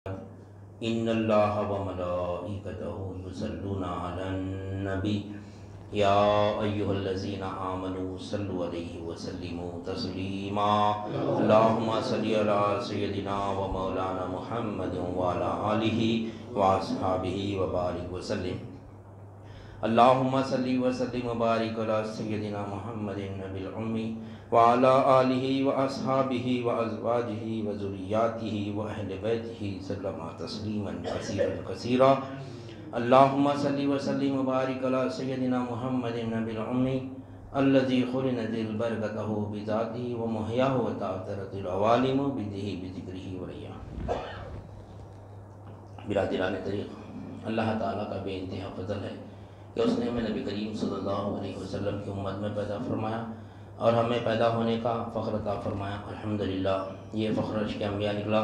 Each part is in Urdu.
ان اللہ و ملائکتہ یصلون علی النبی یا ایھا الذین آمنوا صلوا علیہ وسلموا تسلیما اللہم صلی علی سیدنا و مولانا محمد وعلی آلہ واصحابہ وبارک وسلم اللہم صلی وسلم وبارک علی سیدنا محمد النبی الامی وعلی آلہ واصحابہ وازواجہ وذریاتہ واہل بیتہ سلم تسلیما کثیرا کثیرا اللہم صلی وسلم وبارک علی سیدنا محمد النبی الامی الذی خلنت البرکتہ بذاتہ ومحیاہ وتعطرت العوالم بدہ بذکرہ وریاہ۔ برادران طریق، اللہ تعالیٰ کا بے انتہا فضل ہے کہ اس نے ہمیں نبی کریم صلی اللہ علیہ وسلم کی امت میں پیدا فرمایا اور ہمیں پیدا ہونے کا فخر عطا فرمایا۔ الحمدللہ یہ فخر عشق انبیاء نکلا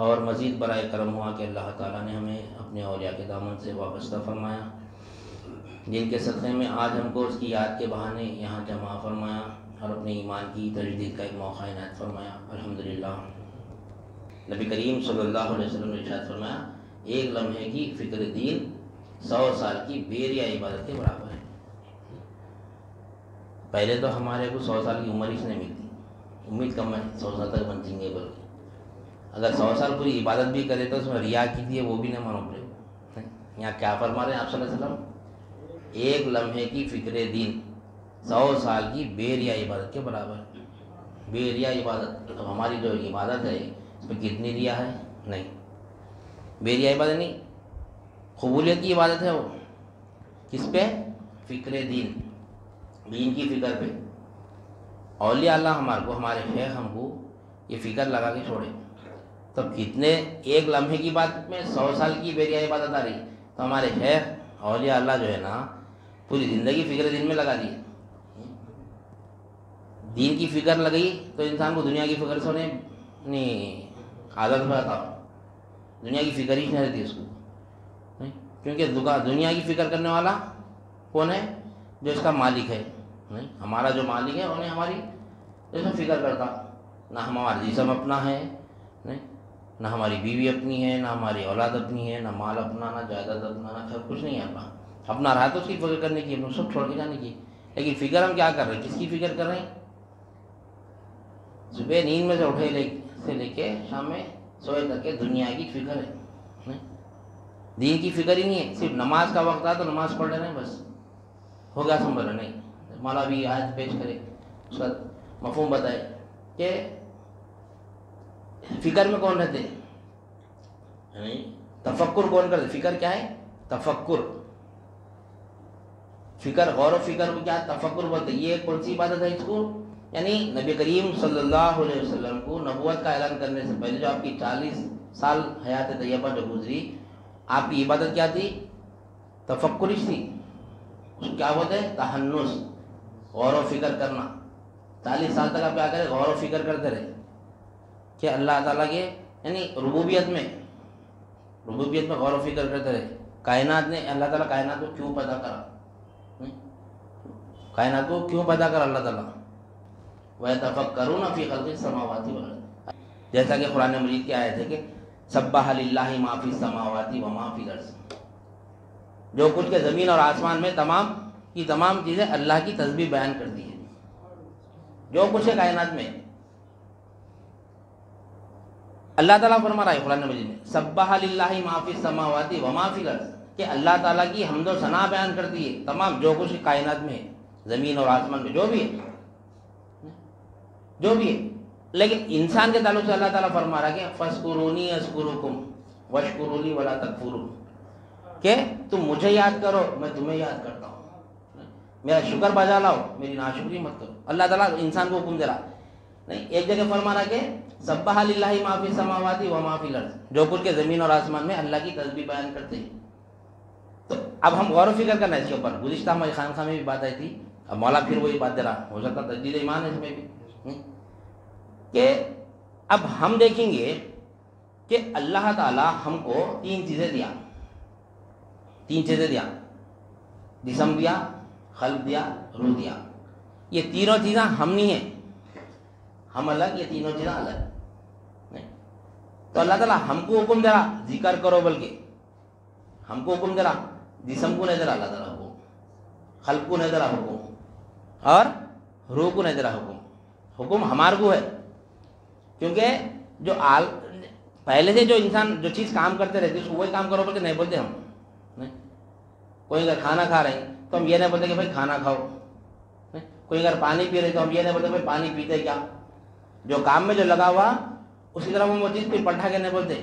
اور مزید برائے کرم ہوا کہ اللہ تعالیٰ نے ہمیں اپنے اولیاء کے دامن سے وابستہ فرمایا، جن کے صدقے میں آج ہم کو اس کی یاد کے بہانے یہاں جمع فرمایا اور اپنے ایمان کی تجدید کا ایک موقع عنایت فرمایا۔ الحمدللہ نبی کریم صلی اللہ علیہ وسلم نے ارشاد فرمایا، ایک لمحے کی فکر دین 100 سال کی بیریا عبادت کے برابر ہے۔ پہلے تو ہمارے کو 100 سال کی عمر ہی نہیں ملتی، امید کم ہے 100 سال تک بنتی گے، بلکہ اگر 100 سال پوری عبادت بھی کرے تو اس میں ریا کی تھی وہ بھی نہ مانو پڑے۔ یہاں کیا فرما رہے ہیں آپ صلی اللہ علیہ وسلم؟ ایک لمحے کی فکر دین 100 سال کی بیریا عبادت کے برابر ہے۔ بیریا عبادت، اب ہماری جو عبادت ہے اس میں کتنی ریا ہے؟ نہیں، بیریا عبادت نہیں، قبولیت کی عبادت ہے۔ وہ کس پہ؟ فکر دین، دین کی فکر پہ۔ اولیاء اللہ ہمارے کو، ہمارے شیخ ہم کو یہ فکر لگا کے چھوڑے، تب کتنے ایک لمحے کی بات میں 100 سال کی بیریا عبادت آ رہی، تو ہمارے شیخ اولیاء اللہ جو ہے نا پوری زندگی فکر دین میں لگا دی۔ دین کی فکر لگئی تو انسان کو دنیا کی فکر سے نہیں عادت ہو جاتا، دنیا کی فکر ہی نہیں رہتی اس کو، کیونکہ دنیا کی فکر کرنے والا کون ہے؟ جو اس کا مالک ہے۔ ہمارا جو مالک ہے انہیں ہماری اس میں فکر کرتا، نہ ہمارا جسم اپنا ہے، نہ ہماری بیوی اپنی ہے، نہ ہماری اولاد اپنی ہے، نہ مال اپنا، نہ جائیداد اپنا، نہ خیر کچھ نہیں ہے اپنا۔ اپنا رہا تو اس کی فکر کرنے کی، اپنا سب چھوڑ کے جانے کی، لیکن فکر ہم کیا کر رہے ہیں؟ کس کی فکر کر رہے ہیں؟ صبح نیند میں سے اٹھے سے لے کے شام میں سوئے تک کے دنیا کی فکر ہے، دین کی فکر ہی نہیں ہے۔ صرف نماز کا وقت آیا تو نماز پڑھ رہے ہیں، بس ہو گیا سنبھل نہیں۔ مولا بھی آیت پیش کرے، اس کا مفہوم بتائے کہ فکر میں کون رہتے ہیں، تفکر کون کرتے؟ فکر کیا ہے؟ تفکر، فکر، غور و فکر کو کیا تفکر بولتے ہیں۔ یہ کون سی عبادت ہے اس کو؟ یعنی نبی کریم صلی اللہ علیہ وسلم کو نبوت کا اعلان کرنے سے پہلے جو آپ کی 40 سال حیات طیبہ جو گزری، آپ کی عبادت کیا تھی؟ تفکرش تھی۔ اس کو کیا بولتے ہیں؟ تحنس، غور و فکر کرنا۔ 40 سال تک آپ کیا کریں؟ غور و فکر کرتے رہے کہ اللہ تعالیٰ کے یعنی ربوبیت میں غور و فکر کرتے رہے۔ کائنات نے، اللہ تعالیٰ کائنات کو کیوں پیدا کرا؟ کائنات کو کیوں پیدا کرا اللہ تعالیٰ؟ وَيَتَفَكَّرُونَ فِي خَلْقِ السَّمَاوَاتِ وَالْأَرْضِ، جیسا کہ قرآن مجید کی آیت ہے کہ سبح للہ ما فی السماوات وما فی الارض، جو کچھ کے زمین اور آسمان میں تمام کی تمام چیزیں اللہ کی تسبیح بیان کرتی ہیں۔ جو کچھ ہے کائنات میں اللہ تعالیٰ فرما رہا ہے قرآن مجید میں، سبح للہ ما فی السماوات وما فی الارض، کہ اللہ تعالیٰ کی حمد و ثنا بیان کرتی ہے تمام جو کچھ کائنات میں ہے، زمین اور آسمان میں جو بھی ہے، لیکن انسان کے تعلق سے اللہ تعالیٰ فرما رہا ہے کہ فَاذْكُرُونِي أَذْكُرُكُمْ وَاشْكُرُوا لِي وَلَا تَكْفُرُونَ، کہ تم مجھے یاد کرو میں تمہیں یاد کرتا ہوں، میرا شکر بجا لاؤ میری ناشکری مت کرو۔ اللہ تعالیٰ انسان کو حکم دے رہا نہیں، ایک جگہ فرما رہا کہ سبح للہ ما فی السماوات وما فی الارض، جو کچھ کے زمین اور آسمان میں اللہ کی تسبیح بیان کرتے ہیں۔ تو اب ہم غور و فکر کرنا ہے اس کے اوپر۔ گزشتہ ہماری خانقاہ میں بھی بات آئی تھی، اب مولا پھر وہی بات دے رہا، ہو سکتا تجدید ایمان ہے اس میں بھی، کہ اب ہم دیکھیں گے کہ اللہ تعالیٰ ہم کو 3 چیزیں دیا، جسم دیا، قلب دیا، روح دیا۔ یہ تینوں چیزیں ہم نہیں ہیں، ہم الگ، یہ تینوں چیزیں الگ نہیں۔ تو اللہ تعالیٰ ہم کو حکم دے رہا ذکر کرو، بلکہ ہم کو حکم دے رہا، جسم کو نہیں دے رہا اللہ تعالیٰ حکم، خلق کو نہیں دے رہا حکم، اور روح کو نہیں دے رہا حکم، حکم ہمارے کو ہے. کیونکہ جو پہلے سے جو انسان جو چیز کام کرتے رہتے اس کو وہی کام کرو بلکہ نہیں بولتے ہم. کوئی اگر کھانا کھا رہے ہیں تو ہم یہ نہیں بولتے کہ بھائی کھانا کھاؤ. کوئی اگر پانی پی رہے تو ہم یہ نہیں بولتے بھائی پانی پیتے کیا. جو کام میں جو لگا ہوا اسی طرح وہ چیز پھر پلٹا کے نہیں بولتے.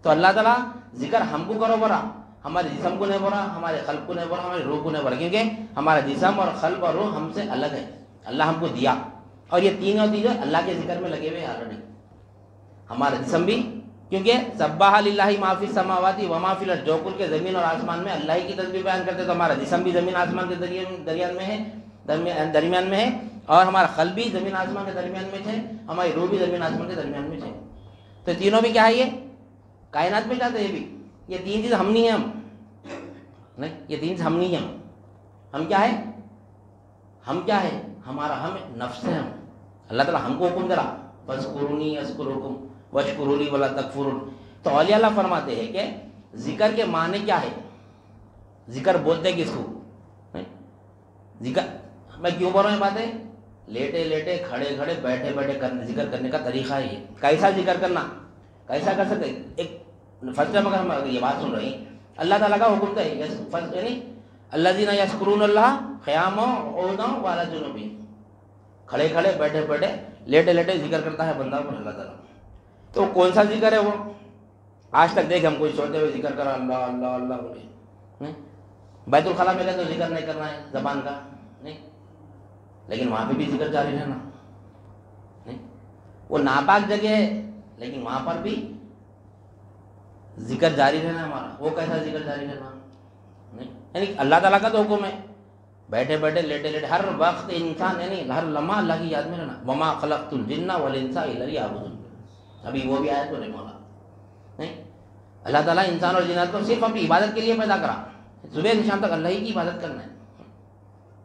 تو اللہ تعالیٰ ذکر ہم کو کرو برا، ہمارے جسم کو نہیں بولا، ہمارے خلق کو نہیں بولا، ہمارے روح کو نہیں بولا، کیونکہ ہمارا جسم اور خلق اور روح ہم سے الگ ہے، اللہ ہم کو دیا. اور یہ تینوں چیزیں اللہ کے ذکر میں لگے ہوئے ہیں آلریڈی. ہمارا جسم بھی، کیونکہ سبح للہ ما فی السماوات و ما فی الارض، جو کل کے زمین اور آسمان میں اللہ ہی کی تسبیح بیان کرتے، تو ہمارا جسم بھی زمین آسمان کے درمیان میں ہے، اور ہمارا خلق بھی زمین آسمان کے درمیان میں ہے، ہماری روح بھی زمین آسمان کے درمیان میں ہے. تو تینوں بھی کیا ہے، یہ کائنات میں جاتے ہیں. یہ بھی یہ تین چیز ہم نہیں ہیں، ہم نہیں، یہ تین چیز ہم نہیں ہیں. ہم کیا ہے، ہم کیا ہے، ہمارا ہم نفس ہے. ہم اللہ تعالیٰ ہم کو حکم دے رہا فاذکرونی اذکرکم واشکروا لی ولا تکفرون. تو اولیاء اللہ فرماتے ہیں کہ ذکر کے معنی کیا ہے، ذکر بولتے کس کو. ذکر میں کیوں بول رہا ہوں یہ باتیں، لیٹے لیٹے کھڑے کھڑے بیٹھے بیٹھے ذکر کرنے کا طریقہ ہے یہ. کیسا ذکر کرنا، کیسا کر سکتے. ایک فرض ٹائم اگر ہم یہ بات سن رہے ہیں، اللہ تعالیٰ کا حکم تو ہے یعنی الذین یذکرون اللہ قیاما وقعودا وعلی جنوبہم، کھڑے کھڑے بیٹھے بیٹھے لیٹے لیٹے ذکر کرتا ہے بندہ پر اللہ تعالیٰ. تو کون سا ذکر ہے وہ، آج تک دیکھ ہم کوئی سوچتے ہوئے ذکر کرا اللہ اللہ اللہ بولے. بیت الخلاء میں گئے تو ذکر نہیں کرنا ہے زبان کا نہیں، لیکن وہاں پہ بھی ذکر جاری رہنا نہیں. وہ ناپاک جگہ ہے لیکن وہاں پر بھی ذکر جاری رہنا ہمارا. وہ کیسا ذکر جاری رہنا نہیں، یعنی اللہ تعالیٰ کا تو حکم ہے بیٹھے بیٹھے لیٹے لیٹے ہر وقت انسان یعنی ہر لمحہ اللہ کی یاد میں رہنا. وما خلقت الجن والانس الا لیعبدون، ابھی وہ بھی آیت تو نہیں مولا نہیں. اللہ تعالیٰ انسان اور جنات کو صرف اپنی عبادت کے لیے پیدا کرا، صبح سے شام تک اللہ ہی کی عبادت کرنا ہے.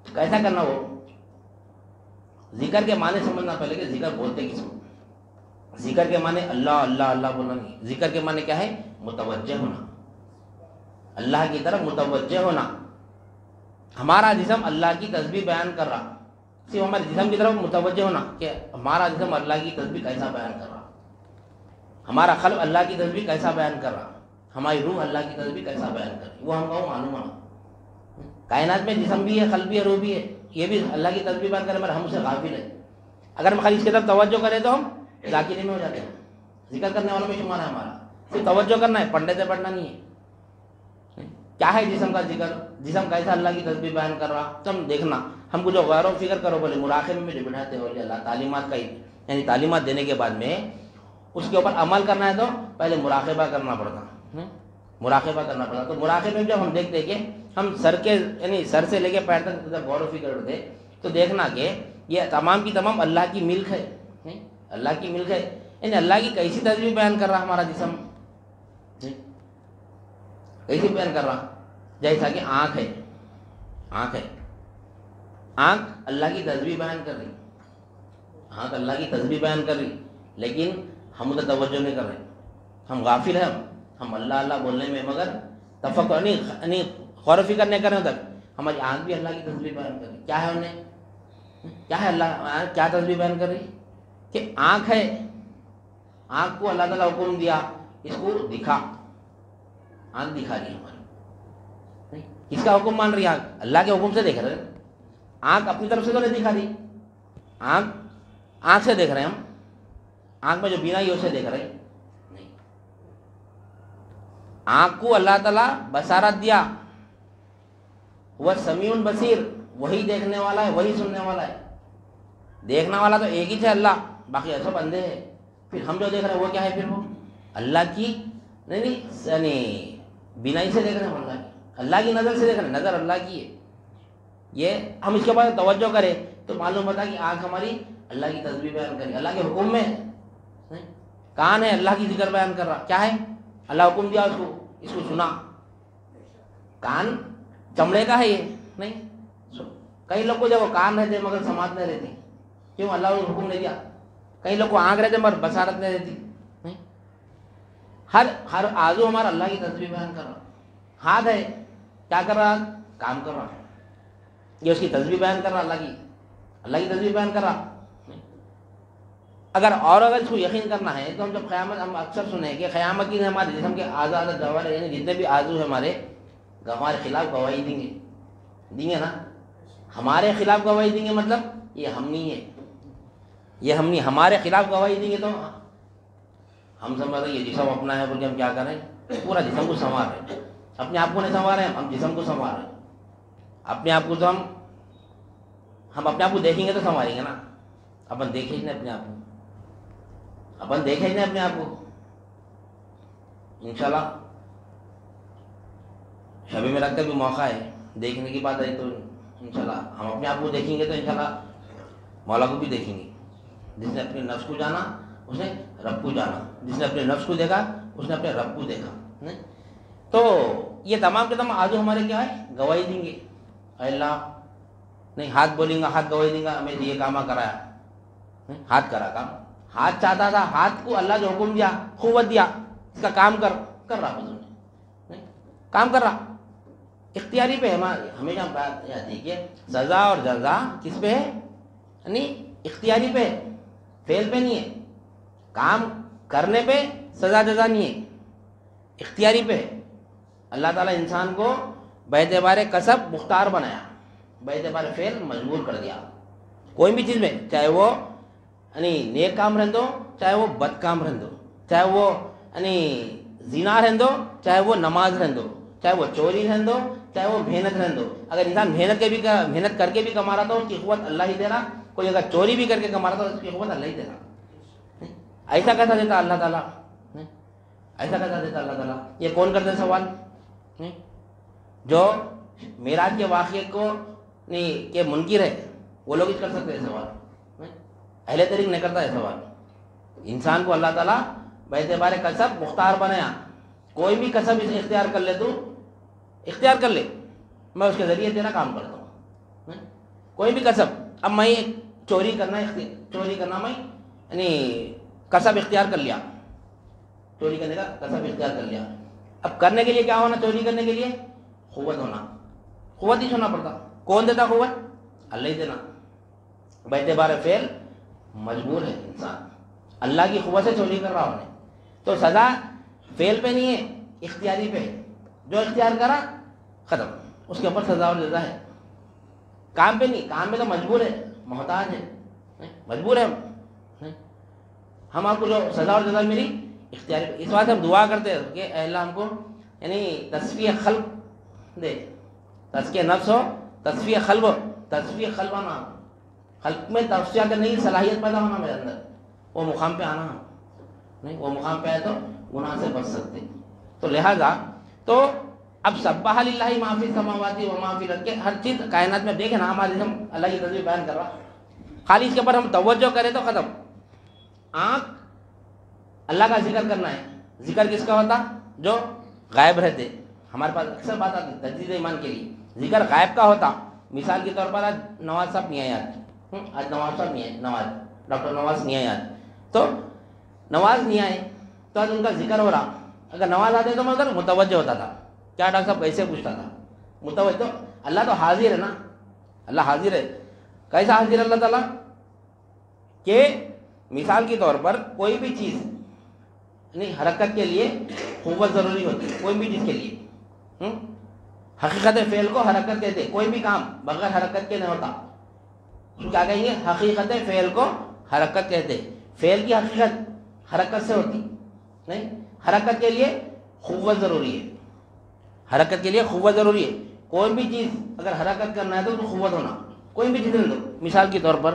کیسا کرنا، وہ ذکر کے معنی سمجھنا پہلے کہ ذکر بولتے کس کو. ذکر کے معنی اللہ اللہ اللہ بولنا نہیں. ذکر کے معنی کیا ہے، متوجہ ہونا، اللہ کی طرف متوجہ ہونا. ہمارا جسم اللہ کی تسبیح بیان کر رہا، صرف ہمارے جسم کی طرف متوجہ ہونا کہ ہمارا جسم اللہ کی تسبیح کیسا بیان کر رہا، ہمارا خلق اللہ کی تسبیح کیسا بیان کر رہا، ہماری روح اللہ کی تسبیح کیسا بیان کر رہی، وہ ہم کو معلوم ہونا. کائنات میں جسم بھی ہے، خلق بھی ہے، روح بھی ہے، یہ بھی اللہ کی تسبیح بیان کرے مگر ہم سے غافل ہے. اگر ہم خالی اس کی طرف توجہ کریں تو ہم ذاکرین میں ہو جاتے ہیں، ذکر کرنے والوں میں شمار ہے ہمارا. صرف توجہ کرنا ہے، پڑھنے سے پڑھنا نہیں ہے. کیا ہے جسم کا ذکر، جسم کیسا اللہ کی تسبیح بیان کر رہا. تم دیکھنا، ہم کو جو غور و فکر کرو بولے مراقبے میں جو بٹھاتے ہو اللہ تعلیمات کا یعنی تعلیمات دینے کے بعد میں اس کے اوپر عمل کرنا ہے تو پہلے مراقبہ کرنا پڑتا، مراقبہ کرنا پڑتا. تو مراقبے میں جب ہم دیکھتے ہیں کہ ہم سر کے یعنی سر سے لے کے پیر تک جب غور و فکر کرتے تو دیکھنا کہ یہ تمام کی تمام اللہ کی ملک ہے، اللہ کی ملک ہے. یعنی اللہ کی کیسی تسبیح بیان کر رہا ہمارا جسم، کیسی بیان کر رہا. جیسا کہ آنکھ ہے، آنکھ ہے، آنکھ اللہ کی تسبیح بیان کر رہی، آنکھ اللہ کی تسبیح بیان کر رہی، لیکن ہم ادھر توجہ نہیں کر رہے، ہم غافل ہیں. ہم اللہ اللہ بولنے میں مگر تفکر نہیں غور و فکر نہیں کر رہے ہیں. تک ہماری آنکھ بھی اللہ کی تسبیح بیان کر رہی. کیا ہے انہیں، کیا ہے اللہ کیا تسبیح بیان کر رہی کہ آنکھ ہے، آنکھ کو اللہ تعالیٰ حکم دیا اس کو دکھا، آنکھ دکھا رہی ہے ہماری. کس کا حکم مان رہی ہے، آنکھ اللہ کے حکم سے دیکھ رہے ہیں. آنکھ اپنی طرف سے تو نہیں دکھا رہی، آنکھ سے دیکھ رہے ہیں ہم، آنکھ میں جو بینائی ہے اسے دیکھ رہے ہیں نہیں. آنکھ کو اللہ تعالیٰ بصارت دیا، وہ سمیع بصیر، وہی دیکھنے والا ہے وہی سننے والا ہے. دیکھنے والا تو ایک ہی ہے اللہ، باقی سب اندھے ہیں. پھر ہم جو دیکھ رہے ہیں وہ کیا ہے، پھر وہ اللہ کی نہیں یعنی بینائی سے دیکھ رہے ہیں، اللہ کی نظر سے دیکھ رہے ہیں، نظر اللہ کی ہے. یہ ہم اس کے بعد توجہ کریں تو معلوم ہوتا ہے کہ آنکھ ہماری اللہ کی تسبیح بیان کری، اللہ کے حکم میں. کان ہے اللہ کی ذکر بیان کر رہا، کیا ہے اللہ حکم دیا اس کو سنا. کان چمڑے کا ہے یہ نہیں. کئی لوگ کو جب وہ کان رہتے مگر سماعت نہیں رہتی، کیوں اللہ نے حکم نہیں دیا. کئی لوگ کو آنکھ رہتے مگر بصارت نہیں رہتی نہیں. ہر آزو ہمارا اللہ کی تسبیح بیان کر رہا. ہاتھ ہے کیا کر رہا؟ کام کر رہا. یہ اس کی تسبیح بیان کر رہا، اللہ کی تسبیح بیان کر رہا. اگر اس کو یقین کرنا ہے تو ہم جب قیامت، ہم اکثر سنیں کہ قیامت کی ہمارے جسم کے اعضاء گواہ، یعنی جتنے بھی آزو ہیں ہمارے خلاف گواہی دیں گے نا. ہمارے خلاف گواہی دیں گے مطلب یہ ہم نہیں ہے، یہ ہم نہیں. ہمارے خلاف گواہی دیں گے تو ہم سمجھ رہے یہ جسم اپنا ہے بلکہ ہم کیا کریں؟ پورا جسم کو سنوار رہے ہیں. اپنے آپ کو نہیں سنوار رہے، ہم جسم کو سنوار رہے ہیں. اپنے آپ کو تو ہم اپنے آپ کو دیکھیں گے تو سنواریں گے نا. اپن دیکھیں ہی نہیں اپنے آپ کو، اپن دیکھیں ہی نہیں اپنے آپ کو. انشاءاللہ شب معراج کا بھی موقع ہے، دیکھنے کی بات ہے تو انشاءاللہ ہم اپنے آپ کو دیکھیں گے تو انشاءاللہ مولا کو بھی دیکھیں گے. جس نے اپنے نفس کو جانا اس نے رب کو جانا، جس نے اپنے نفس کو دیکھا اس نے اپنے رب کو دیکھا. تو یہ تمام کے تمام آزو ہمارے کیا ہے؟ گواہی دیں گے. اے اللہ نہیں، ہاتھ بولیں گا، ہاتھ گواہی دیں گا ہمیں یہ کام کرایا. ہاتھ کرا کام، ہاتھ چاہتا تھا، ہاتھ کو اللہ جو حکم دیا، قوت دیا، اس کا کام کر رہا حضور نے، کام کر رہا. اختیاری پہ ہمیشہ بات یاد ہے کہ سزا اور جزا کس پہ ہے؟ یعنی اختیاری پہ، فعل پہ نہیں ہے. کام کرنے پہ سزا جزا نہیں ہے، اختیاری پہ. اللہ تعالیٰ انسان کو باعتبار کسب مختار بنایا، باعتبار فعل مجبور کر دیا. کوئی بھی چیز میں، چاہے وہ یعنی نیک کام رہن دو، چاہے وہ بد کام رہن دو، چاہے وہ یعنی زنا رہن دو، چاہے وہ نماز رہن دو، چاہے وہ چوری رہن دو، چاہے وہ محنت رہن دو. اگر انسان محنت کر کے بھی کما رہا تو اس کی قوت اللہ ہی دے رہا. کوئی اگر چوری بھی کر کے کما رہا تو اس کی قوت اللہ ہی دے رہا. ایسا کیسا دیتا اللہ تعالیٰ؟ ایسا کیسا دیتا اللہ تعالیٰ؟ یہ کون کرتے سوال؟ جو معراج کے واقعے کو کہ منکر ہے وہ لوگ کر سکتے ہیں سوال. اہل طریق نہیں کرتا ہے سوال. انسان کو اللہ تعالیٰ باعتبار کسب مختار بنایا. کوئی بھی کسب اسے اختیار کر لے، تو اختیار کر لے، میں اس کے ذریعے تیرا کام کرتا ہوں. کوئی بھی کسب. اب میں چوری کرنا میں یعنی کسب اختیار کر لیا، چوری کرنے کا کسب اختیار کر لیا. اب کرنے کے لیے کیا ہونا؟ چوری کرنے کے لیے قوت ہونا، قوت ہی ہونا پڑتا. کون دیتا قوت؟ اللہ ہی دینا. باعتبار فعل مجبور ہے انسان، اللہ کی قوت سے چوری کر رہا ہونے. تو سزا فعل پہ نہیں ہے، اختیاری پہ. جو اختیار کرا ختم، اس کے اوپر سزا اور جزا ہے. کام پہ نہیں، کام میں تو مجبور ہے، محتاج ہے، مجبور ہے. ہم آپ کو جو سزا اور جزا ملی اختیاری پہ. اس بات سے ہم دعا کرتے ہیں کہ اے اللہ ہم کو یعنی تصفیہ خلق دے. تزکیہ نفس ہو، تصفیہ قلب ہو. تصفیہ قلب آنا، خلق میں تصفیہ کرنے کی صلاحیت پیدا ہونا میرے اندر، وہ مقام پہ آنا. نہیں وہ مقام پہ آئے تو گناہ سے بچ سکتے. تو لہذا تو اب سبح للہ ما فی السماوات و ما فی الارض، ہر چیز کائنات میں دیکھیں نا، ہمارے ہم اللہ کی تسبیح بیان کر رہا. خالی اس کے اوپر ہم توجہ کریں تو ختم. آنکھ اللہ کا ذکر کرنا ہے. ذکر کس کا ہوتا؟ جو غائب رہتے. ہمارے پاس اکثر بات آتی تجدید ایمان کے لیے، ذکر غائب کا ہوتا. مثال کے طور پر آج نواز صاحب نہیں آئے، آج نواز صاحب نہیں آئے، ڈاکٹر نواز نہیں آئے آج. تو نواز نہیں آئے تو آج ان کا ذکر ہو رہا. اگر نواز آتے تو میں ادھر متوجہ ہوتا تھا، کیا ڈاکٹر صاحب کیسے پوچھتا تھا، متوجہ. تو اللہ تو حاضر ہے نا، اللہ حاضر ہے. کیسا حاضر ہے اللہ تعالیٰ؟ کہ مثال کے طور پر کوئی بھی چیز نہیں حرکت کے لیے قوت ضروری ہوتی ہے، کوئی بھی چیز کے لیے. حقیقت فعل کو حرکت کہتے. کوئی بھی کام بغیر حرکت کے نہیں ہوتا. کیا کہیں گے؟ حقیقت فعل کو حرکت کہتے. فعل کی حقیقت حرکت سے ہوتی نہیں. حرکت کے لیے قوت ضروری ہے، حرکت کے لیے قوت ضروری ہے. کوئی بھی چیز اگر حرکت کرنا ہے تو قوت ہونا. کوئی بھی چیز دو. مثال کے طور پر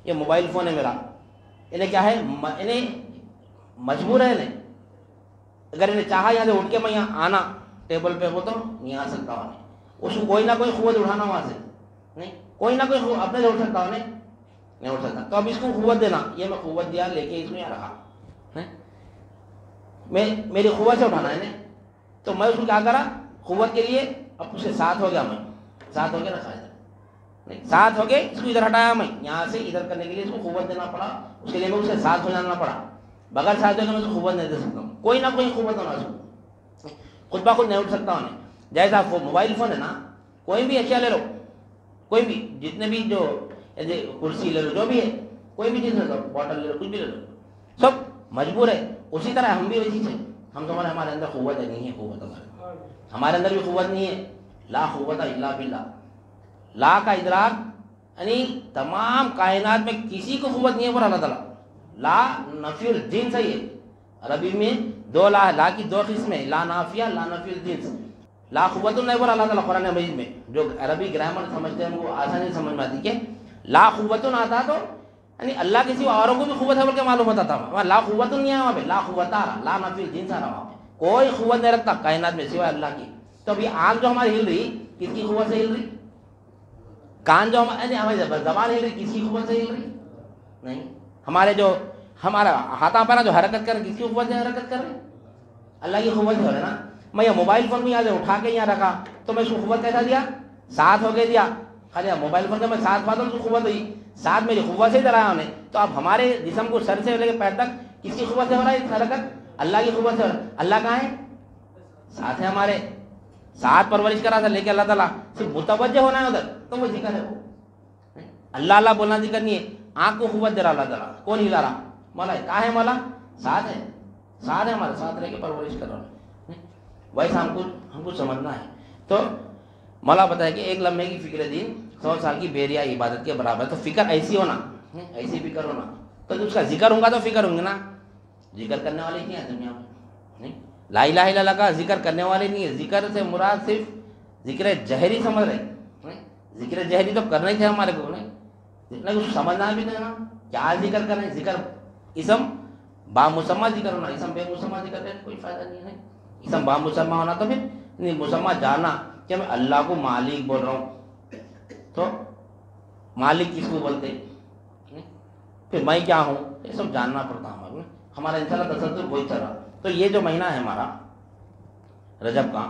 یہ موبائل فون ہے میرا، انہیں کیا ہے؟ انہیں مجبور ہے. انہیں اگر انہیں چاہا یہاں سے اٹھ کے میں یہاں آنا ٹیبل پہ وہ تو نہیں آ سکتا. اس کو کوئی نہ کوئی قوت اٹھانا وہاں سے نہیں، کوئی نہ کوئی اپنے سے اٹھ سکتا انہیں نہیں اٹھ سکتا. تو اب اس کو قوت دینا، یہ میں قوت دیا لے کے اس میں رہا، میری قوت سے اٹھانا ہے انہیں. تو میں اس کو کیا کرا؟ قوت کے لیے اب اس کے ساتھ ہو گیا، میں ساتھ ہو کے رکھا ادھر نہیں، ساتھ ہو کے اس کو ادھر ہٹایا. میں یہاں سے ادھر کرنے کے لیے اس کو قوت دینا پڑا. اس کے لیے میں اس کے ساتھ ہو جانا پڑا. بغیر ساتھ میں قوت نہیں دے سکتا ہوں, کوئی نہ کوئی قوت ہونا اس کو, خود بخود نہیں اٹھ سکتا ہوں. جیسا موبائل فون ہے نا, کوئی بھی اشیاء لے لو, کوئی بھی جتنے بھی جو کرسی لے لو, جو بھی ہے کوئی بھی چیز لے لو, بوٹل لے لو, کچھ بھی لے لو, سب مجبور ہے. اسی طرح ہم بھی ویسی سے, ہم تو ہمارے اندر قوت ہے نہیں ہے, قوت ہمارے اندر بھی قوت نہیں ہے. لا قوت الا باللہ, لا کا ادراک یعنی تمام کائنات میں کسی کو قوت نہیں ہے پر اللہ تعالیٰ. لا نفی الجنس ہے, یہ عربی میں دو لا کی دو قسمیں, لا نافیہ لا نفی الجنس. لا قوت نہیں پر اللہ تعالیٰ قرآن مجید میں, جو عربی گرامر سمجھتے ہیں وہ آسانی سے سمجھ میں آتی کہ لا قوت آتا تو یعنی اللہ کے سوا اوروں کو بھی قوت ہے بول کے معلوم ہوتا تھا. لا قوت نہیں ہے وہاں پہ, لا قوت آ رہا, لا نفی الجنس آ رہا وہاں پہ, کوئی قوت نہیں رکھتا کائنات میں سوائے اللہ کی. تو ابھی آنکھ جو ہماری ہل رہی کس کی قوت سے ہل رہی, کان جو ہماری زبان ہل رہی کس کی قوت سے ہل رہی نہیں, ہمارے جو ہمارا ہاتھوں پہ جو حرکت کر رہے کس کی قوت سے حرکت کر رہے, اللہ کی قوت سے ہو رہا ہے نا. میں یہ موبائل فون بھی یہاں سے اٹھا کے یہاں رکھا تو میں اس کو قوت کیسا دیا, ساتھ ہو کے دیا. خالی موبائل فون کا میں ساتھ پاتا ہوں, اس کو قوت ہوئی, ساتھ میری قوت سے ہی چلایا انہیں. تو اب ہمارے جسم کو سر سے لے کے پیر تک کس کی قوت سے ہو رہا ہے حرکت, اللہ کی قوت سے ہو رہا ہے. اللہ کہاں ہے, ساتھ ہے ہمارے, ساتھ پرورش کرا تھا لے کے اللہ تعالیٰ, صرف متوجہ ہونا ہے ادھر تو وہ ذکر ہے. وہ اللہ اللہ بولنا ذکر نہیں ہے. آنکھ کو قوت دے رہا اللہ تعالیٰ, کون ہلا رہا, مولا ہے. کہاں ہے مولا, ساتھ ہے, ساتھ ہے ہمارے, ساتھ رہ کے پرورش کر رہا ہے. ویسا ہم کو سمجھنا ہے. تو مولا بتایا کہ ایک لمحے کی فکر دین 100 سال کی بیریا عبادت کے برابر. تو فکر ایسی ہونا, ایسی فکر ہونا, تو اس کا ذکر ہوگا تو فکر ہوں گے نا. ذکر کرنے والے نہیں ہے دنیا میں, نہیں. لا الہ الا اللہ کا ذکر کرنے والے نہیں ہے. ذکر سے مراد صرف ذکر جہری سمجھ رہے. ذکر جہری تو کرنا ہی تھے ہمارے کو, نہیں کچھ سمجھنا بھی نہیں نا کیا ذکر کریں. ذکر اسم با مسمہ ذکر ہونا, اسم بے مسمہ ذکر کرنے کوئی فائدہ نہیں ہے. اسم با مسمہ ہونا تو پھر مسمہ جانا کہ میں اللہ کو مالک بول رہا ہوں, تو مالک کس کو بولتے, پھر میں کیا ہوں, یہ سب جاننا پڑتا ہمارے. ہمارا انشاءاللہ تصور وہی چل رہا. تو یہ جو مہینہ ہے ہمارا رجب کا,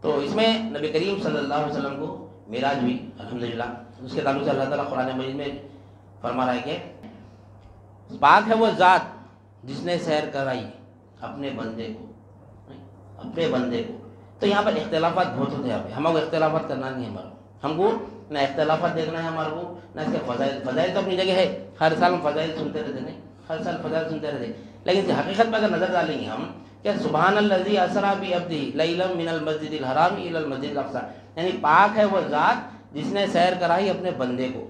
تو اس میں نبی کریم صلی اللہ علیہ وسلم کو معراج ہوئی الحمدللہ. اس کے تعلق سے اللہ تعالیٰ قرآن مجید میں فرما رہا ہے کہ پاک ہے وہ ذات جس نے سیر کرائی اپنے بندے کو, اپنے بندے کو. تو یہاں پر اختلافات بہت ہوتے ہیں. ہم کو اختلافات کرنا نہیں ہے ہمارا, ہم کو نہ اختلافات دیکھنا ہے ہمارے کو, نہ اس کے فضائل. فضائل تو اپنی جگہ ہے, ہر سال ہم فضائل سنتے رہتے, نہیں ہر سال فضائل سنتے رہتے. لیکن حقیقت میں اگر نظر ڈالیں گے ہم کہ سبحان الذی اسریٰ بعبدہ لیلا من المسجد الحرام الی المسجد الاقصی, یعنی پاک ہے وہ ذات جس نے سیر کرائی اپنے بندے کو.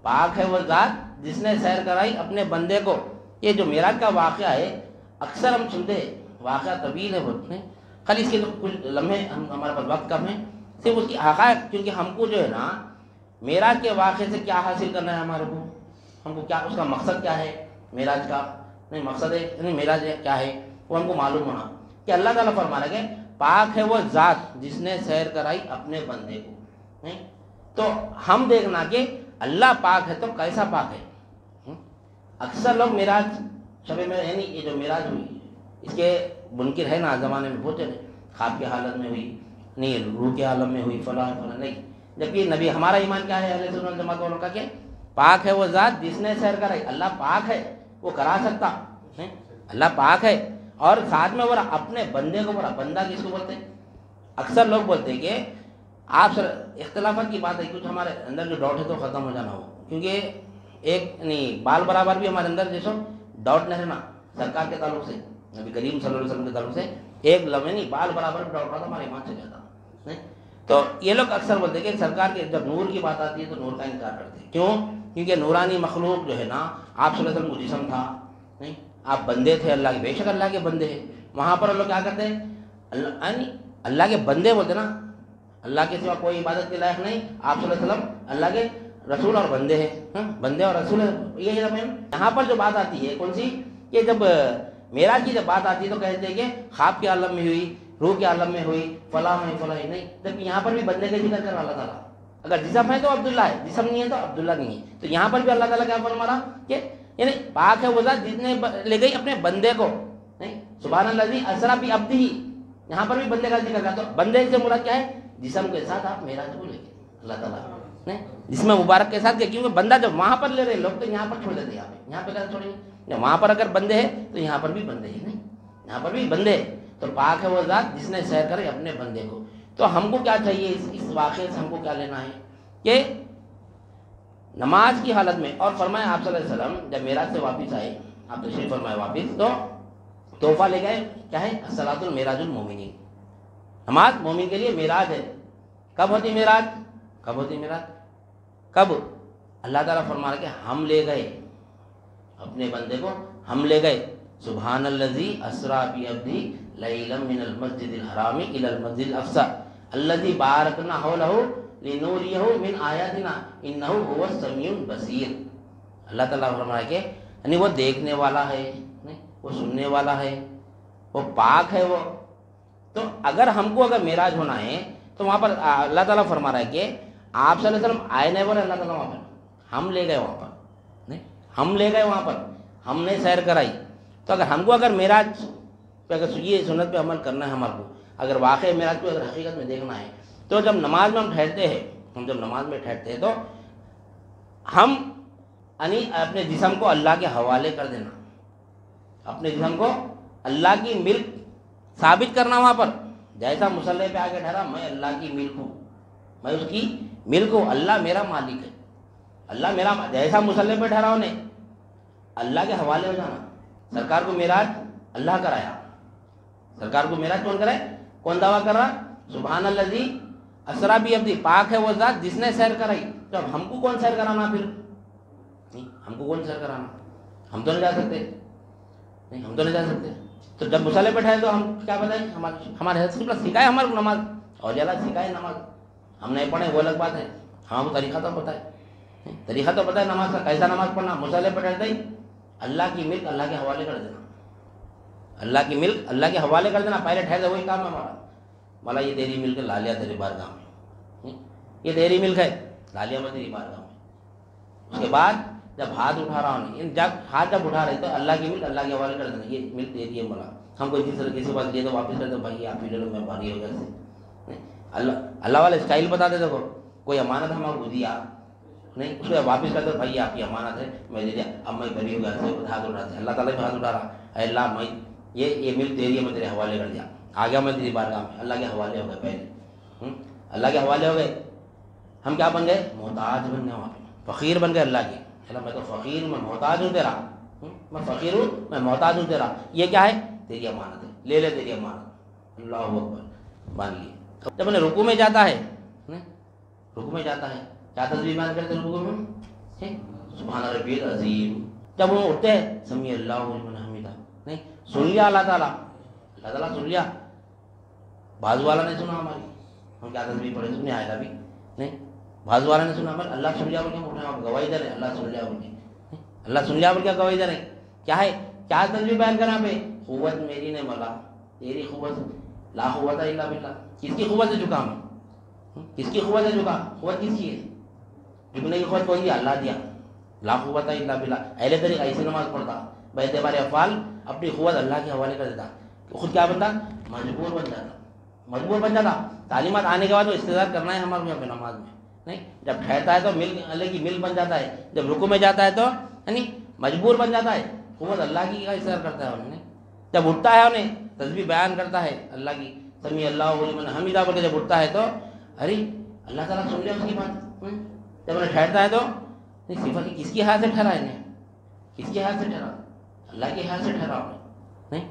پاک ہے وہ ذات جس نے سیر کرائی اپنے بندے کو. یہ جو معراج کا واقعہ ہے اکثر ہم سنتے ہیں, واقعہ طویل ہے بہت, نہیں خالی اس کے تو کچھ لمحے, ہمارے پاس وقت کم ہے, صرف اس کی حقائق. کیونکہ ہم کو جو ہے نا معراج کے واقعے سے کیا حاصل کرنا ہے ہمارے کو, ہم کو کیا اس کا مقصد کیا ہے معراج کا, نہیں مقصد ہے نہیں معراج کیا ہے وہ ہم کو معلوم ہونا. کہ اللہ تعالیٰ فرما رہا ہے کہ پاک ہے وہ ذات جس نے سیر کرائی اپنے بندے کو. نہیں تو ہم دیکھنا کہ اللہ پاک ہے تو کیسا پاک ہے. اکثر لوگ معراج شب میں یعنی یہ جو معراج ہوئی اس کے منکر ہے نا زمانے میں بہت ہے, خواب کی حالت میں ہوئی, نہیں روح کے عالم میں ہوئی, فلاں فلاں, نہیں. جبکہ نبی ہمارا ایمان کیا ہے اہل سنت جماعت والوں کا کہ پاک ہے وہ ذات جس نے سیر کرائی. اللہ پاک ہے, وہ کرا سکتا, اللہ پاک ہے. اور ساتھ میں بولا اپنے بندے کو, بولا بندہ کس کو بولتے ہیں. اکثر لوگ بولتے ہیں کہ آپ سر اختلافات کی بات ہے, کچھ ہمارے اندر جو ڈاؤٹ ہے تو ختم ہو جانا ہو. کیونکہ ایک نہیں بال برابر بھی ہمارے اندر جیسو ڈاؤٹ نہیں رہنا سرکار کے تعلق سے, نبی کریم صلی اللہ علیہ وسلم کے تعلق سے ایک لمحے نہیں بال برابر بھی ڈاؤٹ رہا تھا ہمارے ایمان سے جاتا. تو یہ لوگ اکثر بولتے ہیں کہ سرکار کے جب نور کی بات آتی ہے تو نور کا انکار کرتے ہیں. کیوں, کیونکہ نورانی مخلوق جو ہے نا آپ صلی اللہ علیہ وسلم کو جسم تھا, نہیں آپ بندے تھے اللہ کے, بے شک اللہ کے بندے ہیں. وہاں پر لوگ کیا کرتے ہیں اللہ کے بندے بولتے نا, اللہ کے سوا کوئی عبادت کے لائق نہیں, آپ صلی اللہ علیہ وسلم اللہ کے رسول اور بندے ہیں, بندے اور رسول ہیں. یہ یہاں پر جو بات آتی ہے کون سی, کہ جب معراج کی جب بات آتی ہے تو کہتے ہیں کہ خواب کے عالم میں ہوئی, روح کے عالم میں ہوئی, فلاں میں فلاں, نہیں. جب یہاں پر بھی بندے کا ذکر کر رہا اللہ تعالیٰ. اگر جسم ہے تو عبداللہ ہے, جسم نہیں ہے تو عبداللہ نہیں ہے. تو یہاں پر بھی اللہ تعالیٰ کیا فرما رہا کہ یعنی پاک ہے وہ ذات جس نے لے گئی اپنے بندے کو, نہیں سبحان الذی اسریٰ بعبدہ. یہاں پر بھی بندے کا ذکر کرتا, تو بندے سے مراد کیا ہے, جسم کے ساتھ آپ معراج کو لے گئے اللہ تعالیٰ, نہیں جسم مبارک کے ساتھ. کیونکہ بندہ جب وہاں پر لے رہے لوگ تو یہاں پر چھوڑ دیتے, یہاں پہ کیا چھوڑیں گے, وہاں پر اگر بندے ہیں تو یہاں پر بھی بندے ہیں، نہیں یہاں پر بھی بندے ہیں، تو پاک ہے وہ ذات جس نے سیر کرے اپنے بندے کو۔ تو ہم کو کیا چاہیے اس واقعے سے ہم کو کیا لینا ہے کہ نماز کی حالت میں، اور فرمایا آپ صلی اللہ علیہ وسلم جب معراج سے واپس آئے، آپ تشریف فرمائے واپس، تو تحفہ لے گئے، کیا ہے؟ الصلاۃ المعراج المومنین، نماز مومن کے لیے معراج ہے۔ کب ہوتی معراج؟ کب ہوتی معراج؟ کب؟ اللہ تعالیٰ فرما رہا کہ ہم لے گئے اپنے بندے کو، ہم لے گئے۔ سبحان الذی اسریٰ بعبدہ لیلا من المسجد الحرام الی المسجد الاقصی الذی بارکنا حولہ لنوریہ من آیاتنا انہ هو السمیع البصیر۔ اللہ تعالیٰ فرما رہا کہ یعنی وہ دیکھنے والا ہے، وہ سننے والا ہے، وہ پاک ہے وہ۔ تو اگر ہم کو اگر معراج ہونا ہے تو وہاں پر اللہ تعالیٰ فرما رہا ہے کہ آپ صلی اللہ علیہ وسلم آئے نہیں بولے اللہ تعالیٰ وہاں پر، ہم لے گئے وہاں پر، نہیں ہم لے گئے وہاں پر، ہم نے سیر کرائی۔ تو اگر ہم کو اگر معراج پہ اگر یہ سنت پہ عمل کرنا ہے ہمارے کو، اگر واقعی معراج کو اگر حقیقت میں دیکھنا ہے، تو جب نماز میں ہم ٹھہرتے ہیں، ہم جب نماز میں ٹھہرتے ہیں تو ہم یعنی اپنے جسم کو اللہ کے حوالے کر دینا، اپنے جسم کو اللہ کی ملک ثابت کرنا وہاں پر۔ جیسا مصلی پہ آ کے ٹھہرا، میں اللہ کی ملک ہوں، میں اس کی ملک ہوں، اللہ میرا مالک ہے، اللہ میرا جیسا مصلی پہ ٹھہرا ہونے اللہ کے حوالے ہو جانا۔ سرکار کو معراج اللہ کرایا، سرکار کو معراج کون کرائے؟ کون دعویٰ کر رہا؟ سبحان الذی اسریٰ بعبدہ، پاک ہے وہ ذات جس نے سیر کرائی۔ تو اب ہم کو کون سیر کرانا؟ پھر نہیں، ہم کو کون سیر کرانا؟ ہم تو نہیں جا سکتے، نہیں ہم تو نہیں جا سکتے۔ تو جب مصلی پہ ٹھہرے تو ہم کیا بتائیں؟ ہمارے حضرت قبلہ سکھائے ہمارے کو نماز، اور اللہ سکھائے نماز، ہم نہیں پڑھے وہ الگ بات ہے، ہم کو طریقہ تو پتہ ہے، طریقہ تو پتہ ہے نماز کا، کیسا نماز پڑھنا۔ مصلی پہ ٹھہرتے ہی اللہ کی ملک اللہ کے حوالے کر دینا، اللہ کی ملک اللہ کے حوالے کر دینا، پہلے ٹھہر وہی کام ہے ہمارا۔ مولا یہ تیری ملک لا لیا تیری بارگاہ میں، یہ تیری ملک ہے، لا لیا میں تیری بارگاہ میں۔ اس کے بعد جب ہاتھ اٹھا رہا ہوں، جب ہاتھ جب اٹھا رہے تو اللہ کی ملک اللہ کے حوالے کر دینا، یہ ملک تیری ہے مولا، ہم کو اسی طرح کسی بات دیے تو واپس کر دو، بھائی آپ ہی لے لو، میں باری ہو جیسے اللہ والے اسٹائل بتا دے، دیکھو کوئی امانت ہم کو دیا نہیں، اس کو واپس کر دو، بھائی آپ کی امانت ہے میں دے دیا، اب میں بری ہو گیا سے ہاتھ اٹھاتے، اللہ تعالیٰ بھی ہاتھ اٹھا رہا، اے اللہ میں یہ ملک تیری ہے، میں تیرے حوالے کر دیا، آ گیا میں تیری بارگاہ میں، اللہ کے حوالے ہو گئے پہلے، اللہ کے حوالے ہو گئے، ہم کیا بن گئے؟ محتاج بن گئے، وہاں پہ فقیر بن گئے اللہ کے، اللہ میں تو فقیر ہوں، میں محتاج ہوں تیرا، میں فقیر ہوں، میں محتاج ہوں تیرا، یہ کیا ہے؟ تیری امانت ہے، لے لے تیری امانت، اللہ اکبر، مان لیے۔ جب انہیں رکوع میں جاتا ہے، رکوع میں جاتا ہے، کیا تسبیح بیان کرتے ہیں رکوع میں؟ سبحان ربی العظیم۔ جب وہ اٹھتے ہیں سمیع اللہ لمن حمیدہ، نہیں سن لیا اللہ تعالیٰ، اللہ تعالیٰ سن لیا، بازو والا نے سنا ہماری، ہم کیا تسبیح پڑھے سننے آئے گا بھی نہیں، بازو والا نے سنا ہمارے، اللہ سن لیا بول کے ہم اٹھے، ہم گواہی دے رہے ہیں اللہ سن لیا بول کے، اللہ سن لیا بول کے گواہی دے رہے ہیں، کیا ہے؟ کیا تسبیح بیان کرنا پہ؟ قوت میری نے مولا، تیری قوت، لا قوت الا باللہ، کس کی قوت سے جھکا میں؟ کس کی قوت سے جھکا؟ قوت کس کی ہے؟ جھکنے کی قوت کون دیا؟ اللہ دیا، لا قوت الا باللہ۔ اہل طریقہ ایسی نماز پڑھتا، باعتبار افعال اپنی قوت اللہ کے حوالے کر دیتا، خود کیا بنتا؟ مجبور بن جاتا، مجبور بن جاتا۔ تعلیمات آنے کے بعد وہ استدار کرنا ہے ہمارے یہاں پہ نماز میں، نہیں جب ٹھہرتا ہے تو مل اللہ کی مل بن جاتا ہے، جب رکوع میں جاتا ہے تو یعنی مجبور بن جاتا ہے، قوت اللہ کی کا استدار کرتا ہے انہیں، جب اٹھتا ہے انہیں تسبیح بیان کرتا ہے اللہ کی، سمیع اللہ لمن حمیدہ بول کے جب اٹھتا ہے تو ارے اللہ تعالیٰ سن لیا اس کی بات، جب انہیں ٹھہرتا ہے تو صفت کس کی حیات سے ٹھہرا ہے، کس کی حیات سے ٹھہرا؟ اللہ کی حیات سے ٹھہرا انہیں، نہیں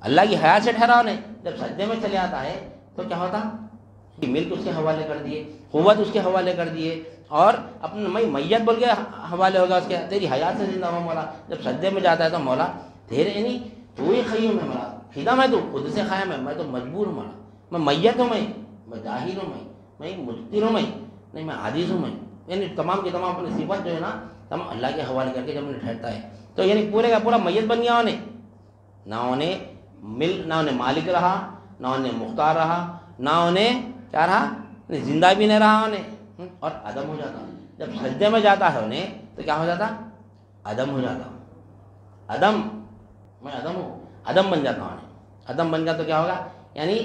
اللہ کی حیات سے ٹھہرا انہیں۔ جب سجدے میں چلے آتا ہے تو کیا ہوتا؟ ملک اس کے حوالے کر دیے، قوت اس کے حوالے کر دیے، اور اپنے میں میت بول کے حوالے ہوگا اس کے، تیری حیات سے زندہ ہو مولا۔ جب سجدے میں جاتا ہے تو مولا تیرے یعنی تو ہی قیوم ہے مولا، فدا میں تو خود سے قائم ہے، میں تو مجبور ہوں مولا، میں میت ہوں، میں جاہل ہوں، میں مجتر ہوں، میں نہیں میں عاجز ہوں، میں یعنی تمام کے تمام اپنی صفت جو ہے نا تمام اللہ کے حوالے کر کے جب انہیں ٹھہرتا ہے تو یعنی پورے کا پورا میت بن گیا انہیں، نہ انہیں مالک رہا، نہ انہیں مختار رہا، نہ انہیں کیا رہا، زندہ بھی نہیں رہا انہیں، اور عدم ہو جاتا۔ جب سجدے میں جاتا ہے انہیں تو کیا ہو جاتا؟ عدم ہو جاتا، عدم، میں عدم ہوں، عدم بن جاتا ہوں، عدم بن گیا تو کیا ہوگا؟ یعنی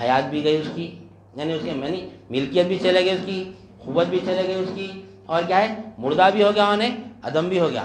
حیات بھی گئی اس کی، یعنی اس کے یعنی ملکیت بھی چلے گئی اس کی، قوت بھی چلے گئی اس کی، اور کیا ہے؟ مردہ بھی ہو گیا انہیں، عدم بھی ہو گیا،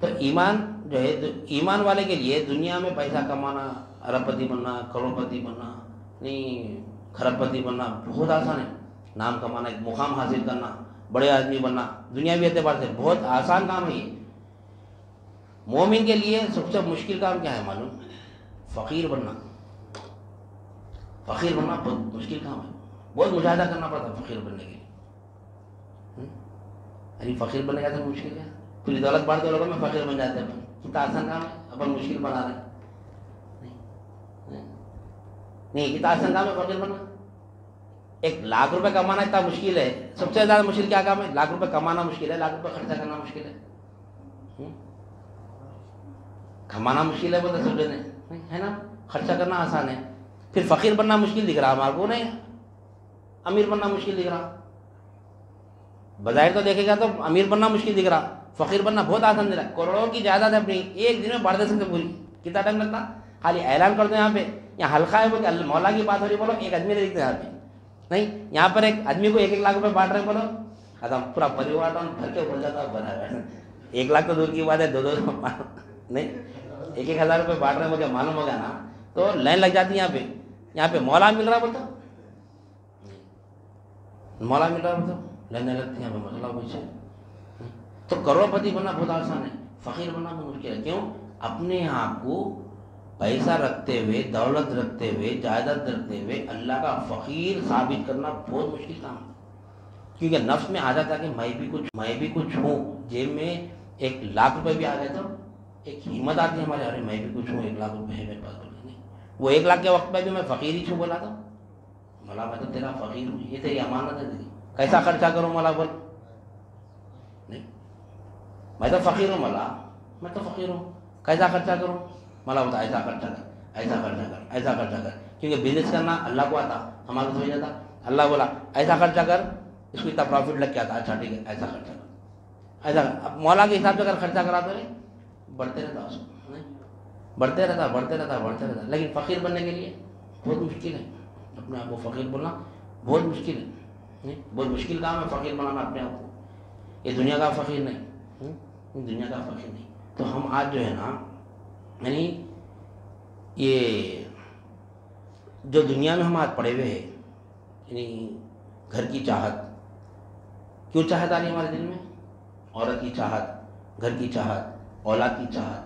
تو ایمان جو ہے ایمان والے کے لیے دنیا میں پیسہ کمانا، ارب پتی بننا، کروڑ پتی بننا، نہیں کھرب پتی بننا بہت آسان ہے. نام کمانا، ایک مقام حاصل کرنا، بڑے آدمی بننا دنیاوی اعتبار سے بہت آسان کام ہے یہ. مومن کے لیے سب سے مشکل کام کیا ہے معلوم؟ فقیر بننا. فقیر بننا بہت مشکل کام ہے، بہت مجاہدہ کرنا پڑتا ہے فقیر بننے کے لیے. ارے فقیر بننے کا تو مشکل ہے، پوری دولت بانٹ دو لوگوں میں فقیر بن جاتے ہیں. کتنا آسان کام ہے، اپن مشکل بنا رہے ہیں. نہیں کتنا آسان کام ہے فقیر بننا. 1,00,000 روپے کمانا اتنا مشکل ہے. سب سے زیادہ مشکل کیا کام ہے؟ 1,00,000 روپے کمانا مشکل ہے، 1,00,000 روپے خرچہ کرنا مشکل ہے. کمانا مشکل ہے بولتے سمجھے نہیں ہے نا، خرچہ کرنا آسان ہے. پھر فقیر بننا مشکل دکھ رہا ہمارے کو، نہیں امیر بننا مشکل دکھ رہا. بظاہر تو دیکھے گا تو امیر بننا مشکل دکھ رہا، فقیر بننا بہت آسان دکھ رہا. کروڑوں کی جائیداد ہے اپنی، ایک دن میں بڑھ دے سکتے پوری. کتنا ٹائم لگتا؟ خالی اعلان کر دو یہاں پہ، یہاں حلقہ ہے بول کے مولا کی بات ہو رہی بولو، ایک آدمی نے دکھتے یہاں پہ. نہیں یہاں پر ایک آدمی کو 1,00,000 روپے بانٹ رہے بولو، ختم پورا پریوار بھر کے بول جاتا بنا ہے. 1,00,000 تو دور کی بات ہے، 2 نہیں 1,000 روپے بانٹ رہے مجھے معلوم ہو گیا نا، تو لائن لگ جاتی ہے یہاں پہ مولا مل رہا بولتا، مولا مل رہا بولتا، لائنیں لگتی ہیں یہاں پہ مسئلہ کچھ ہے. تو کروڑ پتی بننا بہت آسان ہے، فقیر بننا بہت مشکل ہے. کیوں؟ اپنے آپ کو پیسہ رکھتے ہوئے، دولت رکھتے ہوئے، جائیداد رکھتے ہوئے اللہ کا فقیر ثابت کرنا بہت مشکل کام ہے. کیونکہ نفس میں آ جاتا ہے کہ میں بھی کچھ ہوں. جیب میں 1,00,000 روپے بھی آ گئے تو ایک ہمت آتی ہے ہمارے، ارے میں بھی کچھ ہوں، 1,00,000 روپے ہے میرے پاس. نہیں وہ 1,00,000 کے وقت میں بھی میں فقیر ہی چھوں بولا تھا. مولا میں تو تیرا فقیر ہوں، یہ تیری امانت ہے تیری، کیسا خرچہ کروں مولا بول. نہیں میں تو فقیر ہوں مولا، میں تو فقیر ہوں، کیسا خرچہ کروں مولا. بتا ایسا خرچہ کر، ایسا خرچہ کر، ایسا خرچہ کر. کیونکہ بزنس کرنا اللہ کو آتا، ہمارا تو ہو جاتا. اللہ بولا ایسا خرچہ کر، اس کو اتنا پروفٹ لگ کے آتا. اچھا ٹھیک ہے ایسا خرچہ کر، ایسا. اب مولا کے حساب سے اگر خرچہ کرا تو بڑھتے رہتا اس کو، نہیں بڑھتے رہتا. لیکن فقیر بننے کے لیے بہت مشکل ہے. اپنے آپ کو فقیر بولنا بہت مشکل ہے، نہیں بہت مشکل کام ہے فقیر بنانا اپنے آپ کو. یہ دنیا کا فقیر نہیں، دنیا کا فقیر نہیں. تو ہم آج جو ہے نا، یعنی یہ جو دنیا میں ہم آج پڑے ہوئے ہیں، یعنی گھر کی چاہت، کیوں چاہت آ رہی ہے ہمارے دل میں؟ عورت کی چاہت، گھر کی چاہت، اولاد کی چاہت.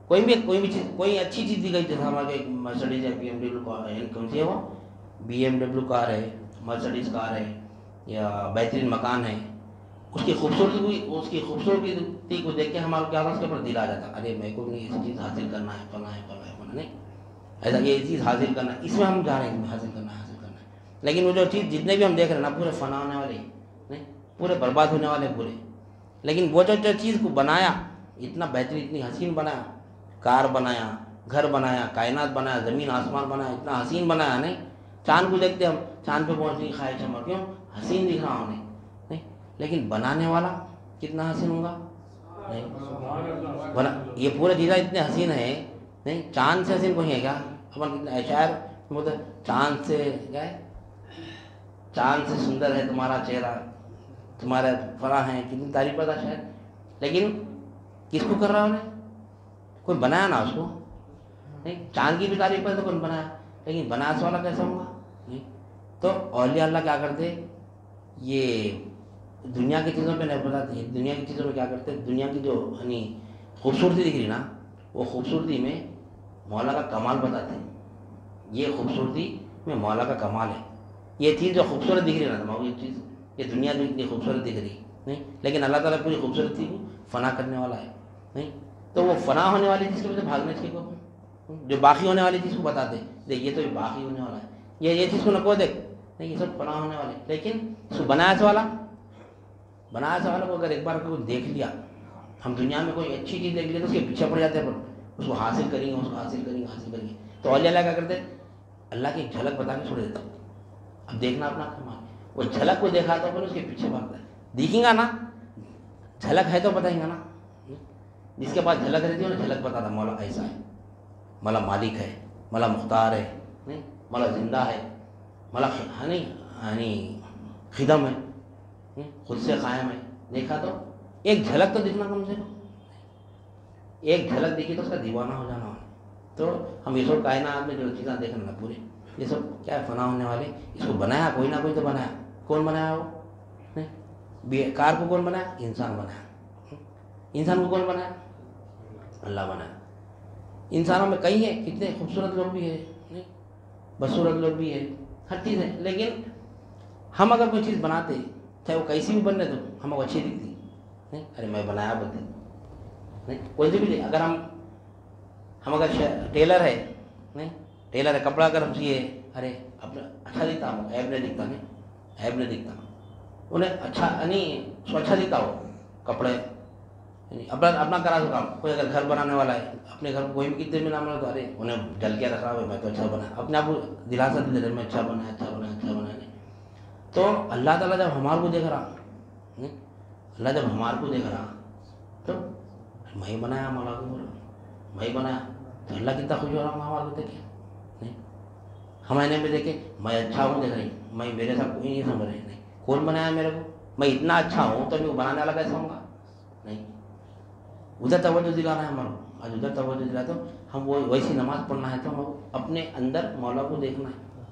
کوئی بھی چیز، کوئی اچھی چیز دی گئی، جیسے ہمارے مرسڈیز ہے، بی ایم ڈبلیو کار ہے، کون سی ہے وہ بی ایم ڈبلیو کار ہے، مرسڈیز کار ہے، یا بہترین مکان ہے. اس کی خوبصورتی کو دیکھ کے ہمارا کیا اس کے اوپر دل آ جاتا، ارے میرے کو ایسی چیز حاصل کرنا ہے، فلاں ہے فلاں ہے فلاں. نہیں ایسا یہ چیز حاصل کرنا ہے، اس میں ہم جا رہے ہیں، حاصل کرنا ہے. لیکن وہ جو چیز جتنے بھی ہم دیکھ رہے ہیں نا، پورے فنا ہونے والے، نہیں پورے برباد ہونے والے پورے. لیکن وہ جو چیز کو بنایا، اتنا بہترین، اتنی حسین بنایا، کار بنایا، گھر بنایا، کائنات بنایا، زمین آسمان بنایا، اتنا حسین بنایا. نہیں چاند کو دیکھتے ہم، چاند پہ پہنچنے کی خواہش ہماری، کیوں؟ حسین دکھ رہا ہمیں. نہیں لیکن بنانے والا کتنا حسین ہوگا؟ نہیں یہ پورے چیزیں اتنے حسین ہیں، نہیں چاند سے حسین کوئی ہے کیا؟ اپن کتنا شاعر بولتے چاند سے کیا ہے، چاند سے سندر ہے تمہارا چہرہ، تمہارے فلاں ہیں، کتنی تعریف کرتا شاید. لیکن کس کو کر رہا انہیں؟ کوئی بنایا نا اس کو. نہیں چاند کی بھی تعریف کرے تو کون بنایا، لیکن بناس والا کیسا ہوگا؟ نہیں. تو اولیاء اللہ کیا کرتے، یہ دنیا کی چیزوں پہ نہیں بتاتے. دنیا کی چیزوں میں کیا کرتے، دنیا کی جو یعنی خوبصورتی دکھ رہی نا، وہ خوبصورتی میں مولا کا کمال بتاتے ہیں. یہ خوبصورتی میں مولا کا کمال ہے. یہ چیز جو خوبصورت دکھ رہی ہے نا، یہ چیز، یہ دنیا جو اتنی خوبصورت دکھ رہی ہے، نہیں لیکن اللہ تعالیٰ پوری خوبصورتی کو فنا کرنے والا ہے. نہیں تو وہ فنا ہونے والی چیز کے وجہ بھاگنے چاہیے کو، جو باقی ہونے والی چیز کو بتاتے دیکھ یہ تو باقی ہونے والا ہے، یہ چیز کو نہ کو دیکھ، نہیں یہ سب فنا ہونے والے. لیکن اس کو بنایا والا کو اگر ایک بار کو دیکھ لیا، ہم دنیا میں کوئی اچھی چیز دیکھ لیا تو اس کے پیچھے پڑ جاتے ہیں، پر اس کو حاصل کریں گے، اس کو حاصل کریں گے. تو اولیاء اللہ کیا کرتے، اللہ کی ایک جھلک بتا کے چھوڑ دیتا. اب دیکھنا اپنا کمال، وہ جھلک کو دیکھا تو اس کے پیچھے بھاگتا ہے. دیکھیں گا نا، جھلک ہے تو بتائیں گا نا. جس کے پاس جھلک رہتی ہے نا، جھلک بتاتا مولا ایسا ہے، مولا مالک ہے، مولا مختار ہے، نہیں مولا زندہ ہے، مولا یعنی خدم ہے، خود سے قائم ہے. دیکھا تو ایک جھلک تو دکھنا کم سے کم. ایک جھلک دیکھی تو اس کا دیوانہ ہو جانا ہونا. تو ہم یہ سب کائنات میں جو چیزیں دیکھنا نا پورے یہ سب کیا ہے فنا ہونے والے. اس کو بنایا کوئی نہ کوئی تو بنایا. کون بنایا وہ؟ نہیں کار کو کون بنایا؟ انسان بنایا. انسان کو کون بنایا؟ اللہ بنایا. انسانوں میں کئی ہیں, کتنے خوبصورت لوگ بھی ہیں, نہیں بدصورت لوگ بھی ہیں, ہر چیز ہے. لیکن ہم اگر کوئی چیز بناتے چاہے وہ کیسی بھی بن رہے تو ہم کو اچھی دکھتی نہیں, ارے میں بنایا بتے نہیں کوئی سی بھی. اگر ہم اگر ٹیلر ہے نہیں, ٹیلر ہے کپڑا اگر ہم سیے, ارے اپنا اچھا دکھتا ہوں, عیب نہیں دکھتا, نہیں عیب نہیں دکھتا انہیں, اچھا نہیں اس کو اچھا دکھتا ہو کپڑے اپنا کرا تو کام. کوئی اگر گھر بنانے والا ہے اپنے گھر کو کوئی بھی کتنے میں نام لگا تو ارے انہیں ڈل کے رکھا ہوا میں تو اچھا بنا, اپنے آپ کو دلاسا دے رہے میں اچھا بنا اچھا بنا اچھا بنا. نہیں تو اللہ تعالیٰ جب ہمارے کو دیکھ رہا, اللہ جب ہمارے کو دیکھ رہا تو میں بنایا مولا کو بولا میں بنایا تو اللہ کتنا خوش ہو رہا ہمارے کو دیکھے. نہیں ہم آئینے میں دیکھے میں اچھا ہوں دیکھ رہی, میں میرے ساتھ کوئی نہیں سمجھ رہی. نہیں کون بنایا میرے کو؟ میں اتنا اچھا ہوں تو میں بنانے والا کیسا ہوں گا؟ نہیں ادھر توجہ دلانا ہے ہمارا. آج ادھر توجہ دلا تو ہم وہ ویسی نماز پڑھنا ہے تو ہم اپنے اندر مولا کو دیکھنا ہے,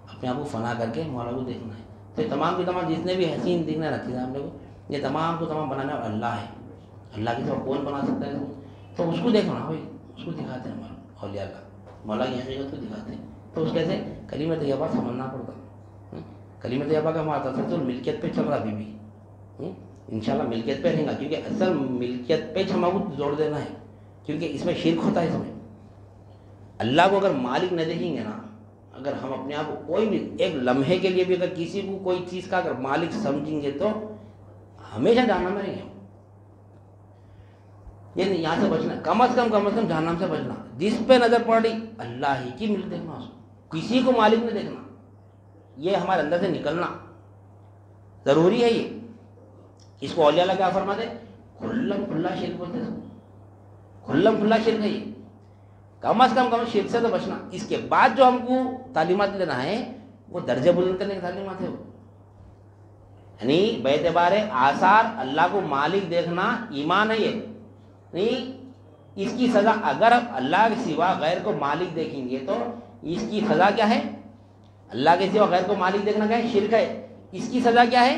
اپنے آپ کو فنا کر کے مولا کو دیکھنا ہے. تو تمام کے تمام جتنے بھی حسین دکھنے رکھتے ہیں ہم لوگ یہ تمام کو تمام بنانے والا اللہ ہے. اللہ کی سب کون بنا سکتا ہے تو اس کو دیکھنا بھائی, اس کو دکھاتے ہیں ہمارا اولیاء اللہ مولا کی حقیقت کو دکھاتے ہیں. تو اس کیسے کلمہ طیبہ سمجھنا پڑتا. کلمہ طیبہ کا معنی تھا تو ملکیت پہ چل رہا ابھی بھی انشاءاللہ ملکیت پہ رہیں گا, کیونکہ اصل ملکیت پہ ہم کو زور دینا ہے, کیونکہ اس میں شرک ہوتا ہے. اس میں اللہ کو اگر مالک نہ دیکھیں گے نا, اگر ہم اپنے آپ کو کوئی بھی ایک لمحے کے لیے بھی اگر کسی کو کوئی چیز کا اگر مالک سمجھیں گے تو ہمیشہ جہنم میں رہیں گے. یہ نہیں یہاں سے بچنا, کم از کم جہنم سے بچنا. جس پہ نظر پڑ رہی اللہ ہی کی مل دیکھنا, اس کو کسی کو مالک نہیں دیکھنا. یہ ہمارے اندر سے نکلنا ضروری ہے. یہ اس کو اولیاء اللہ کیا فرماتے ہیں؟ کھلم کھلا شرک بولتے ہیں. کھلم کھلا شرک ہے یہ. کم از کم شرک سے تو بچنا. اس کے بعد جو ہم کو تعلیمات لینا ہے وہ درجے بلند کرنے کی تعلیمات ہے. یعنی باعتبار آثار اللہ کو مالک دیکھنا ایمان ہے. یہ نہیں اس کی سزا اگر ہم اللہ کے سوا غیر کو مالک دیکھیں گے تو اس کی سزا کیا ہے؟ اللہ کے سوا غیر کو مالک دیکھنا کیا ہے؟ شرک ہے. اس کی سزا کیا ہے؟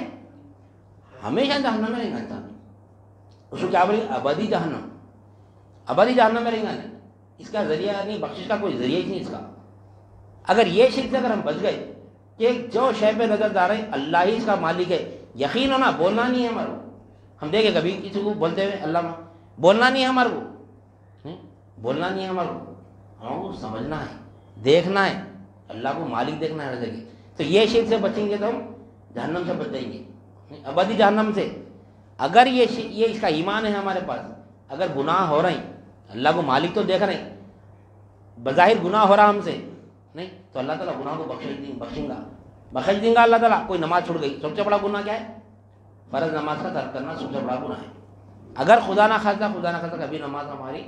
ہمیشہ جہنم میں رہیں گا انسان. اس کو کیا بولیں؟ ابدی جہنم. ابدی جہنم میں رہیں گا. نہیں اس کا ذریعہ نہیں, بخشش کا کوئی ذریعہ ہی نہیں اس کا. اگر یہ شرک سے اگر ہم بچ گئے کہ جو شے پہ نظر دار ہے اللہ ہی اس کا مالک ہے, یقین ہونا بولنا نہیں ہے ہمارا. ہم دیکھیں کبھی کسی کو بولتے ہوئے اللہ بولنا نہیں ہے ہمارے کو, بولنا نہیں ہے ہمارے کو. ہم کو سمجھنا ہے, دیکھنا ہے, اللہ کو مالک دیکھنا ہے ہر جگہ. تو یہ شرک سے بچیں گے تو ہم جہنم سے بچ جائیں گے, ابدی جہنم سے. اگر یہ اس کا ایمان ہے ہمارے پاس, اگر گناہ ہو رہے ہیں اللہ کو مالک تو دیکھ رہے ہیں, بظاہر گناہ ہو رہا ہم سے نہیں تو اللہ تعالیٰ گناہ کو بخش دیں گا اللہ تعالیٰ. کوئی نماز چھوڑ گئی, سب سے بڑا گناہ کیا ہے؟ فرض نماز کا ترک کرنا سب سے بڑا گناہ ہے. اگر خدا نہ خاصا کبھی نماز ہماری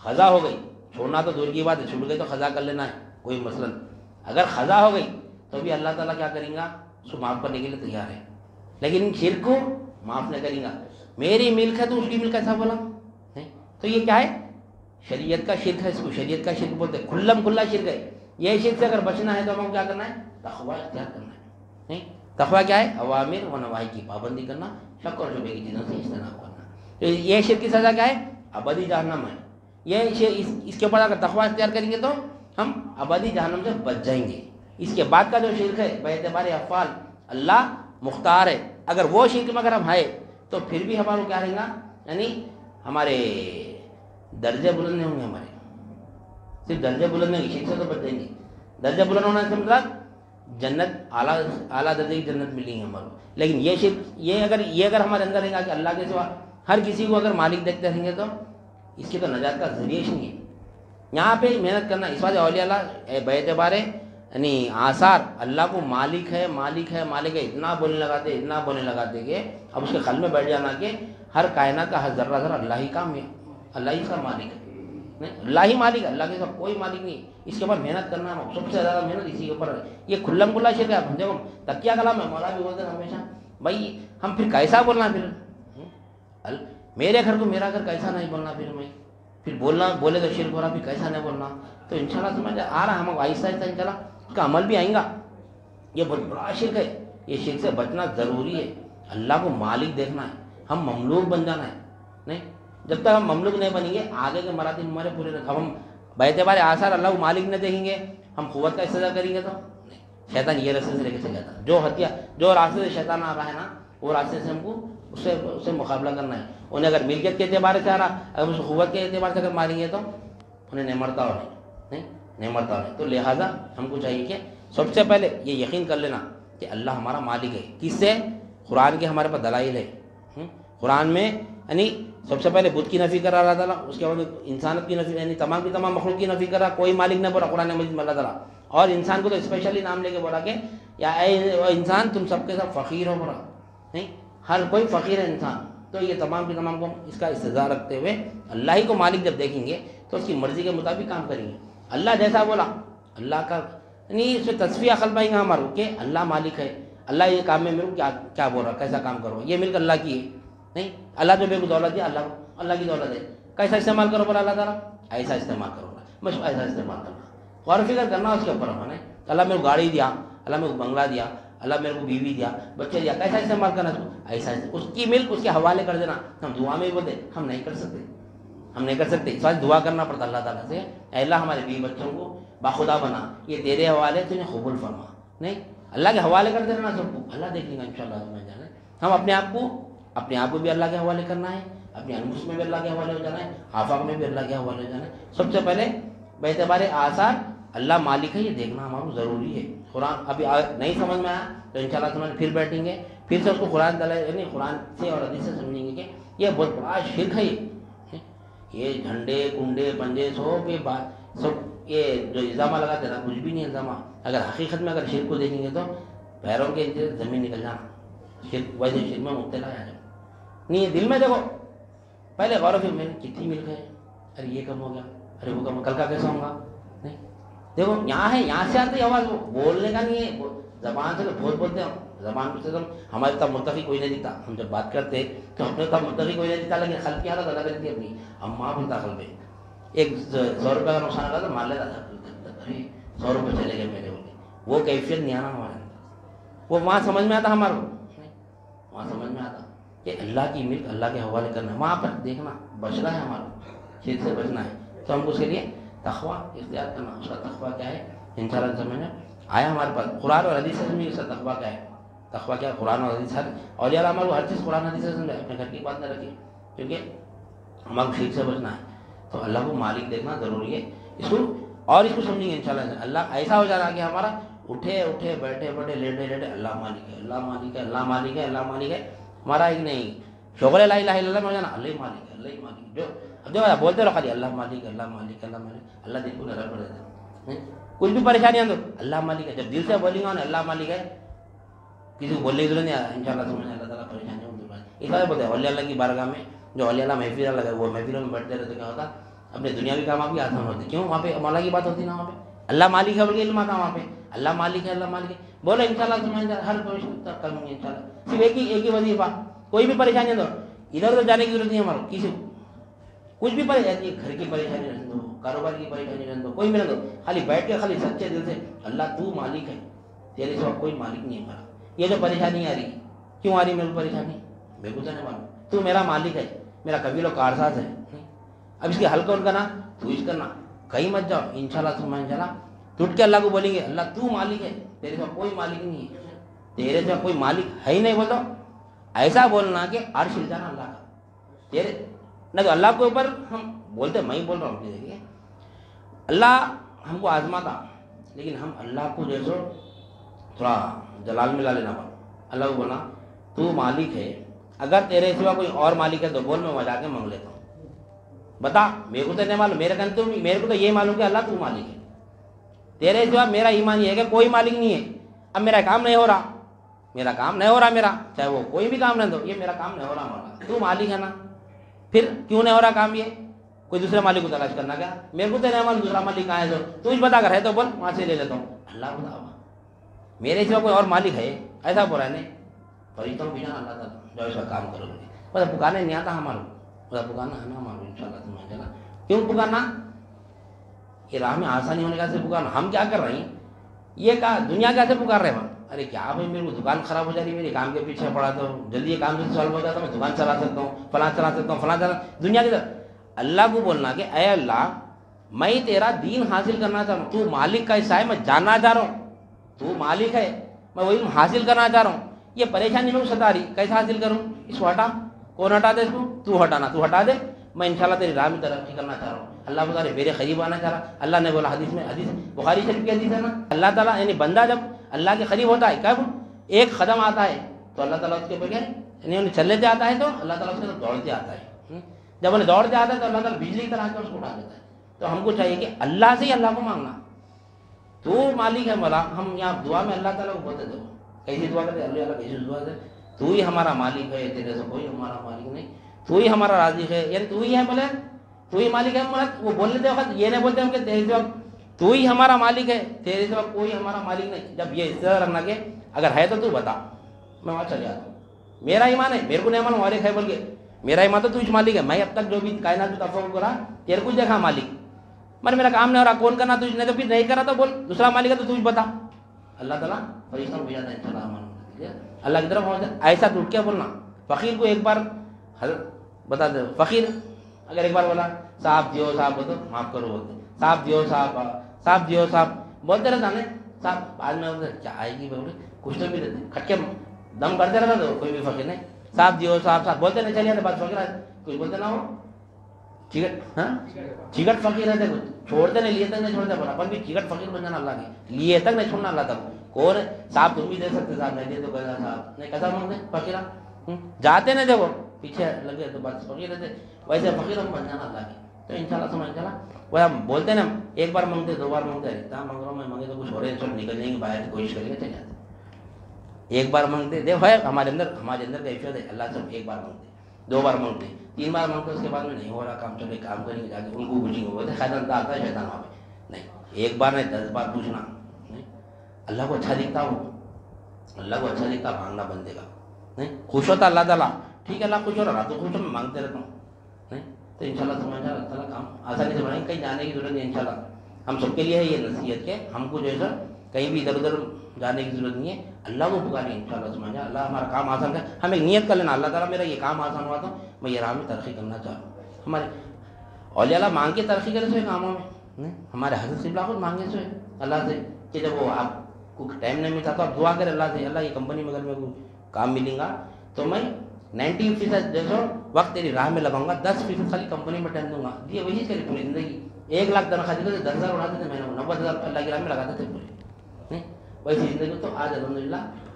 قضا ہو گئی, چھوڑنا تو دور کی بات ہے, چھوٹ گئی تو قضا کر لینا ہے کوئی مثلا. اگر قضا ہو گئی تو بھی اللہ تعالیٰ کیا کریں گا؟ اس کو معاف کرنے کے لیے تیار ہے. لیکن شرک کو معاف نہیں کریں گا. میری ملک ہے تو اس کی ملک ایسا بولا, تو یہ کیا ہے؟ شریعت کا شرک ہے. اس کو شریعت کا شرک بولتے ہیں, کھلم کھلا شرک ہے. یہ شرک سے اگر بچنا ہے تو ہم کو کیا کرنا ہے؟ تقویٰ اختیار کرنا ہے. تقویٰ کیا ہے؟ اوامر و نواہی کی پابندی کرنا, شک اور شبے کی چیزوں سے اجتناب کرنا. تو یہ شرک کی سزا کیا ہے؟ ابدی جہنم ہے. یہ اس کے اوپر اگر تقویٰ اختیار کریں گے تو ہم ابدی جہنم سے بچ جائیں گے. اس کے بعد کا جو شرک ہے باعتبار افعال اللہ مختار ہے. اگر وہ شرک میں اگر ہم ہیں تو پھر بھی ہمارا کیا رہے گا؟ یعنی ہمارے درجے بلند نہیں ہوں گے. ہمارے صرف درجے بلند نہیں, شرک سے تو بچ جائیں گے. درجے بلند ہونا سے مطلب جنت اعلیٰ درجے کی جنت ملیں گی ہمارے. لیکن یہ شرک یہ اگر ہمارے اندر رہے گا کہ اللہ کے سوا ہر کسی کو اگر مالک دیکھتے رہیں گے تو اس کی تو نجات کا ذریعہ ہی نہیں ہے. یہاں پہ محنت کرنا. اس بات اولیاء اللہ باعتبار یعنی آثار اللہ کو مالک ہے اتنا بولنے لگاتے کہ اب اس کے قلب میں بیٹھ جانا کہ ہر کائنات کا ہر ذرہ اللہ ہی کا اللہ ہی کا مالک ہے. اللہ ہی مالک ہے, اللہ کے ساتھ کوئی مالک نہیں. اس کے اوپر محنت کرنا, سب سے زیادہ محنت اسی کے اوپر ہے. یہ کھلم کھلا شرک ہے. دیکھو تکیہ کلام ہے, مولا بھی بولتے ہیں ہمیشہ بھائی ہم پھر کیسا بولنا, پھر میرے گھر کو میرا گھر کیسا نہیں بولنا, پھر پھر بولنا بولے تو شرک ہو رہا، پھر کیسا نہیں بولنا. تو انشاءاللہ سمجھ آ رہا ہے ہم آہستہ آہستہ انشاءاللہ اس کا عمل بھی آئیں گا. یہ بہت بڑا شرک ہے، یہ شرک سے بچنا ضروری ہے. اللہ کو مالک دیکھنا ہے، ہم مملوک بن جانا ہے نہیں. جب تک ہم مملوک نہیں بنیں گے آگے کے مراتب ہمارے پورے نہیں. اب ہم باعتبار آثار اللہ کو مالک نہ دیکھیں گے، ہم قوت کا استدعا کریں گے تو نہیں. شیطان یہ راستے سے لے کے چل جاتا ہے. جو راستے سے شیطان آ رہا ہے نا، وہ راستے سے ہم کو اس سے مقابلہ کرنا ہے. انہیں اگر ملکیت کے اعتبار سے آ رہا، اگر اس قوت کے اعتبار سے اگر ماریں گے تو انہیں نہیں مرتا ہو نہیں مرتا ہو نہیں. تو لہٰذا ہم کو چاہیے کہ سب سے پہلے یہ یقین کر لینا کہ اللہ ہمارا مالک ہے. کس سے؟ قرآن کے ہمارے پاس دلائل ہے. قرآن میں یعنی سب سے پہلے بت کی نفی کرا اللہ تعالیٰ، اس کے بعد انسانت کی نفی، یعنی تمام کی تمام مخلوق کی نفی کرا. کوئی مالک نہ بولا قرآن مجید میں اللہ تعالیٰ. اور انسان کو تو اسپیشلی نام لے کے بولا کہ یا اے انسان تم سب کے سب فقیر ہو بولا نہیں. ہر کوئی فقیر ہے انسان. تو یہ تمام کے تمام کو اس کا استدعا رکھتے ہوئے اللہ ہی کو مالک جب دیکھیں گے تو اس کی مرضی کے مطابق کام کریں گے. اللہ جیسا بولا اللہ کا یعنی اس میں تصفیہ عقل پائیں گے ہمارا کہ اللہ مالک ہے. اللہ یہ کام میں میرے کو کیا بول رہا، کیسا کام کرو، یہ مل کر اللہ کی ہے نہیں. اللہ جو میرے کو دولت دیا اللہ کی دولت ہے، کیسا استعمال کرو بولا اللہ تعالیٰ، ایسا استعمال کرو بولا. بس ایسا استعمال کرنا، غور و فکر کرنا اس کے اوپر ہم نے. اللہ میرے کو گاڑی دیا، اللہ میرے کو بنگلہ دیا، اللہ میرے کو بیوی دیا، بچے دیا، کیسا استعمال کرنا ایسا اس کی ملک اس کے حوالے کر دینا. ہم دعا میں بھی بولتے ہم نہیں کر سکتے اس وقت دعا کرنا پڑتا اللہ تعالیٰ سے. اے اللہ ہمارے بیوی بچوں کو باخدا بنا، یہ تیرے حوالے تو انہیں قبول فرما نہیں. اللہ کے حوالے کر دینا سب کو، اللہ دیکھ لیں گا انشاءاللہ. میں جانا ہم اپنے آپ کو بھی اللہ کے حوالے کرنا ہے، اپنے انفس میں بھی اللہ کے حوالے ہو جانا ہے، آفاق میں بھی اللہ کے حوالے ہو جانا ہے. سب سے پہلے باعتبار آثار اللہ مالک ہے یہ دیکھنا ہمارا ضروری ہے. قرآن ابھی نہیں سمجھ میں آیا تو انشاءاللہ سمجھ پھر بیٹھیں گے، پھر سے اس کو قرآن یعنی قرآن سے اور حدیث سے سمجھیں گے کہ یہ بہت بڑا شرک ہے. یہ جھنڈے کنڈے پنجے سب یہ جو الزامہ لگاتے ہیں نا، کچھ بھی نہیں الزامہ. اگر حقیقت میں اگر شرک کو دیکھیں گے تو پیروں کے نیچے زمین نکل جانا. شرک ویسے شرک میں مبتلا ہے نہیں. دل میں دیکھو پہلے غور و فکر میں کتنی مل گئے، ارے یہ کم ہو گیا، ارے وہ کم، کل کا کیسا ہوگا نہیں. دیکھو یہاں ہے، یہاں سے آتی آواز، بولنے کا نہیں ہے. زبان سے تو بہت بولتے ہیں، زبان سے تو ہمارے تب متقی کوئی نہیں دکھتا. ہم جب بات کرتے تو اپنے تب متقی کوئی نہیں دکھتا، لیکن خلق کی حالت الگ رہتی ہے اپنی. ہم ماں بنتا خل پہ 100 روپے کا نقصان آتا تو مار لیتا تھا. 100 روپے چلے گئے میرے بولے، وہ کیفیت نہیں آنا ہمارے اندر. وہ وہاں سمجھ میں آتا ہمارے کو، وہاں سمجھ میں آتا کہ اللہ کی ملک اللہ کے حوالے کرنا، وہاں پر دیکھنا بچنا ہے ہمارا، شرک سے بچنا ہے. تو ہم کو اس کے لیے تقویٰ اختیار کرنا. اس کا تقویٰ کیا ہے انشاءاللہ سمجھ میں آیا ہمارے پاس. قرآن اور حدیث سے سمجھیں اس کا تقویٰ کیا ہے. تقویٰ کیا ہے؟ قرآن اور حدیث. اولیاء ہمارے کو ہر چیز قرآن حدیث سے سمجھے، اپنے گھر کی بات نہ رکھیے، کیونکہ ہمارے شرک سے بچنا ہے. تو اللہ کو مالک دیکھنا ضروری ہے. اس کو سمجھیں گے انشاءاللہ. اللہ ایسا ہو جانا کہ ہمارا اٹھے بیٹھے لیٹے اللہ مالک ہے، اللہ مالک ہے، اللہ مالک ہے، اللہ مالک ہے. ہمارا ایک نہیں شغل لا الہ الا اللہ میں ہو جانا اللہ مالک ہے، اللہ مالک. جو بولتے رہو خالی اللہ مالک اللہ مالک اللہ مالک، اللہ دل کو نظر پڑ دیتا ہے. کچھ بھی پریشانی آندو اللہ مالک ہے. جب دل سے بولیں گا اللہ مالک ہے، کسی کو بولنے کی ضرورت نہیں آ رہا. انشاءاللہ سمجھ اللہ تعالیٰ پریشانیوں دور کرے. اس بات بولتے ہیں اولیاء اللہ کی بارگاہ میں، جو اولیاء اللہ محفل لگا وہ محفلوں میں بیٹھتے رہتے، کیا ہوتا اپنے دنیاوی کام آپ بھی آسان ہوتے. کیوں؟ وہاں پہ مولا کی بات ہوتی نا، وہاں پہ اللہ مالک ہے بول کے علم آتا. وہاں پہ اللہ مالک ہے، اللہ مالک ہے بولو انشاءاللہ سمجھ ہر پریشانی کر لوں گے انشاءاللہ. صرف ایک ہی وظیفہ، کوئی بھی پریشانی دو ادھر ادھر جانے کی ضرورت نہیں ہمارا. کسی کچھ بھی پریشانی، گھر کی پریشانی رہنے دو، کاروبار کی پریشانی رہنے دو، کوئی بھی رہنے دو، خالی بیٹھ کے خالی سچے دل سے اللہ تو مالک ہے، تیرے سوا کوئی مالک نہیں ہے ہمارا. یہ جو پریشانی آ رہی کیوں آ رہی میرے کو پریشانی؟ میرے کو تو نہیں معلوم. تو میرا مالک ہے، میرا قبیل و کارساز ہے. اب اس کے حل کون کرنا؟ تو اس کرنا. کہیں مت جاؤ انشاءاللہ سمجھ انشاءاللہ ٹوٹ کے اللہ کو بولیں گے اللہ تو مالک ہے، تیرے سوا کوئی مالک نہیں ہے، تیرے سوا کوئی مالک ہے ہی نہیں. بول دو ایسا بولنا کہ عرش ہل جانا اللہ کا. تیرے نہ تو اللہ کے اوپر ہم بولتے، میں ہی بول رہا ہوں. دیکھیے اللہ ہم کو آزماتا، لیکن ہم اللہ کو جیسو تھوڑا جلال میں لا لینا پڑا. اللہ کو بولنا تو مالک ہے، اگر تیرے سوا کوئی اور مالک ہے تو بول، میں وجہ کے مانگ لیتا ہوں. بتا میرے کو تو نہیں معلوم، میرے کو تو یہ معلوم کہ اللہ تو مالک ہے. تیرے سوا میرا ایمان یہ ہے کہ کوئی مالک نہیں ہے. اب میرا کام نہیں ہو رہا، میرا چاہے وہ کوئی بھی کام نہیں دو، یہ میرا کام نہیں ہو رہا مولا، تو مالک ہے نا. پھر کیوں نہیں ہو رہا کام؟ یہ کوئی دوسرے مالک کو تلاش کرنا کیا؟ میرے کو تو نہیں معلوم دوسرا مالک کہاں ہے. تو کچھ بتا کر ہے تو بول، وہاں سے لے لیتا ہوں. اللہ بتا میرے سوا کوئی اور مالک ہے ایسا بول رہا ہے نہیں. فرشتوں بھی جانا اللہ تعالیٰ جو اس کا کام کرو گے. بس پکانے نہیں آتا ہمارا، بس پکانا ہے نا ہمارا انشاءاللہ. کیوں پکارنا؟ یہ راہ میں آسانی ہونے کا سے پکارنا. ہم کیا کر رہے ہیں؟ یہ کہا دنیا کیسے پکار رہے ہیں؟ ارے کیا بھائی میرے کو دکان خراب ہو جا رہی ہے, میری کام کے پیچھے پڑا تو جلدی یہ کام سے سالو ہو جاتا, میں دکان چلا سکتا ہوں, فلاں چلا سکتا ہوں, فلاں چلا. دنیا کی طرف اللہ کو بولنا کہ اے اللہ میں تیرا دین حاصل کرنا چاہ رہا ہوں, تو مالک کا حصہ ہے, میں جاننا چاہ رہا ہوں, تو مالک ہے, میں وہی حاصل کرنا چاہ رہا ہوں. یہ پریشانی میں ستا رہی, کیسے حاصل کروں؟ اس کو ہٹا. کون ہٹا دے اس کو؟ تو ہٹانا, تو ہٹا دے. میں انشاءاللہ تیری راہ میں ترقی کرنا چاہ رہا ہوں. اللہ تعالیٰ میرے قریب آنا چاہ رہا. اللہ نے بولا حدیث میں, حدیث بخاری شریف کی حدیث ہے نا, اللہ تعالیٰ یعنی بندہ جب اللہ کے قریب ہوتا ہے کیا ایک قدم آتا ہے تو اللہ تعالیٰ اس کے بغیر یعنی انہیں چلنے سے آتا ہے تو اللہ تعالیٰ اس کے طرف دوڑتے آتا ہے. جب انہیں دوڑتے آتا ہے تو اللہ تعالیٰ بجلی کی طرح کر اس کو اٹھا دیتا ہے. تو ہم کو چاہیے کہ اللہ سے ہی اللہ کو مانگنا. تو مالک ہے مولا. ہم یہاں دعا میں اللہ تعالیٰ کو بولتے تھے, کیسی دعا کرتے اللہ اللہ کیسی دعا دے, تو ہی ہمارا مالک ہے, تیرے سے کوئی ہمارا مالک نہیں, تو ہی ہمارا رازق ہے, یعنی تو ہی ہے بولے, تو ہی مالک ہے. وہ بولنے دے وقت یہ نہیں بولتے ہم کہ تیرے سے تو ہی ہمارا مالک ہے, تیرے سے کوئی ہمارا مالک نہیں. جب یہ اس طرح رکھنا کہ اگر ہے تو بتا, میں وہاں چل جاتا ہوں. میرا ایمان ہے, میرے کو نہیں معلوم اور ایک ہے بول کے, میرا ایمان تو تجھ مالک ہے. میں اب تک جو بھی کائنات میں تصور کرا تیرے کو دیکھا مالک, مگر میرا کام نہیں ہو رہا, کون کرنا تجھ نے, تو پھر نہیں کرا تو بول دوسرا مالک ہے تو تجھ بتا. اللہ تعالیٰ فرشتہ کو بھیجا تھا انشاءاللہ اللہ کی طرف ایسا ٹوٹ کے بولنا. فقیر کو ایک بار بتا دے, فقیر اگر ایک بار بولا صاحب دیو صاحب بولو معاف کرو بولتے, صاحب دیو صاحب, صاحب دیو صاحب بولتے رہتا نا صاحب. بعد میں کیا آئے گی بولے کچھ تو بھی دیتے, کھٹ کے دم کرتے رہتا تو کوئی بھی فقیر نہیں, صاحب دیو صاحب صاحب بولتے نہیں چلیے بات فقیر کچھ بولتے نہ ہو. چگٹ, ہاں چگٹ فقیر رہتے, کچھ چھوڑتے نہیں, لیے تک نہیں چھوڑتے. بولا پر بھی چگٹ فقیر بن جانا اللہ کے, لیے تک نہیں چھوڑنا اللہ تک. کون صاحب تم بھی دے سکتے, صاحب نہیں دے تو کہنا صاحب نہیں, کیسا مانگتے فقیرہ جاتے نہیں دیکھو پیچھے لگے تو بس فقیر رہتے. ویسے فقیر ہم بن جانا اللہ کے. تو انشاءاللہ سمجھ چلا وہ ہم بولتے نا ایک بار مانگتے دو بار مانگتے, اتنا مانگ رہا ہوں میں, مانگے تو کچھ ہو رہے ہیں, نکل جائیں گے باہر کی کوشش کریں گے چلے جاتے. ایک بار مانگتے دیکھو ہے ہمارے اندر کیفیت ہے. اللہ سے ایک بار مانگتے, دو بار مانگتے, تین بار مانگتے, اس کے بعد میں نہیں ہو رہا کام, چلے کام کریں گے جا کے ان کو پوچھیں گے, بولتے خیران آتا ہے شیطان وہاں پہ نہیں. ایک بار نہیں 10 بار پوچھنا نہیں. اللہ کو اچھا دکھتا ہو, اللہ کو اچھا دکھتا مانگنا بندے کا نہیں. خوش ہوتا اللہ تعالیٰ, ٹھیک ہے اللہ خوش ہو رہا تو خوش ہو, میں مانگتے رہتا ہوں نہیں. تو انشاءاللہ سمجھ جائے اللہ تعالیٰ کام آسانی سے بنائیں گے. کہیں جانے کی ضرورت نہیں انشاءاللہ. ہم سب کے لیے ہے یہ نصیحت کہ ہم کو جو ہے سر کہیں بھی ادھر ادھر جانے کی ضرورت نہیں ہے. اللہ کو پکاریں انشاءاللہ سمجھ جائے اللہ ہمارا کام آسان کر. ہم ایک نیت کر لینا, اللہ تعالیٰ میرا یہ کام آسان ہوا تو میں یہ راہ میں ترقی کرنا چاہ رہا ہوں. ہمارے اولیاء اللہ مانگ کے ترقی کرے سوئے کاموں میں نہیں. ہمارے حضرت قبلہ خود مانگے سوئے اللہ سے کہ جب وہ آپ کو ٹائم نہیں ملتا تو آپ دعا کریں اللہ سے, اللہ یہ کمپنی میں اگر میرے کو کام ملیں گا تو میں 90% جو وقت تیری راہ میں لگاؤں گا, 10% خالی کمپنی میں ٹائم دوں گا. یہ وہی کری پوری زندگی. 1 لاکھ تنخواہ دیتے تھے, 10,000 اڑاتے تھے, میں نے 90,000 اللہ کی راہ میں لگاتے تھے پورے نہیں. ویسی زندگی تو آج الحمدللہ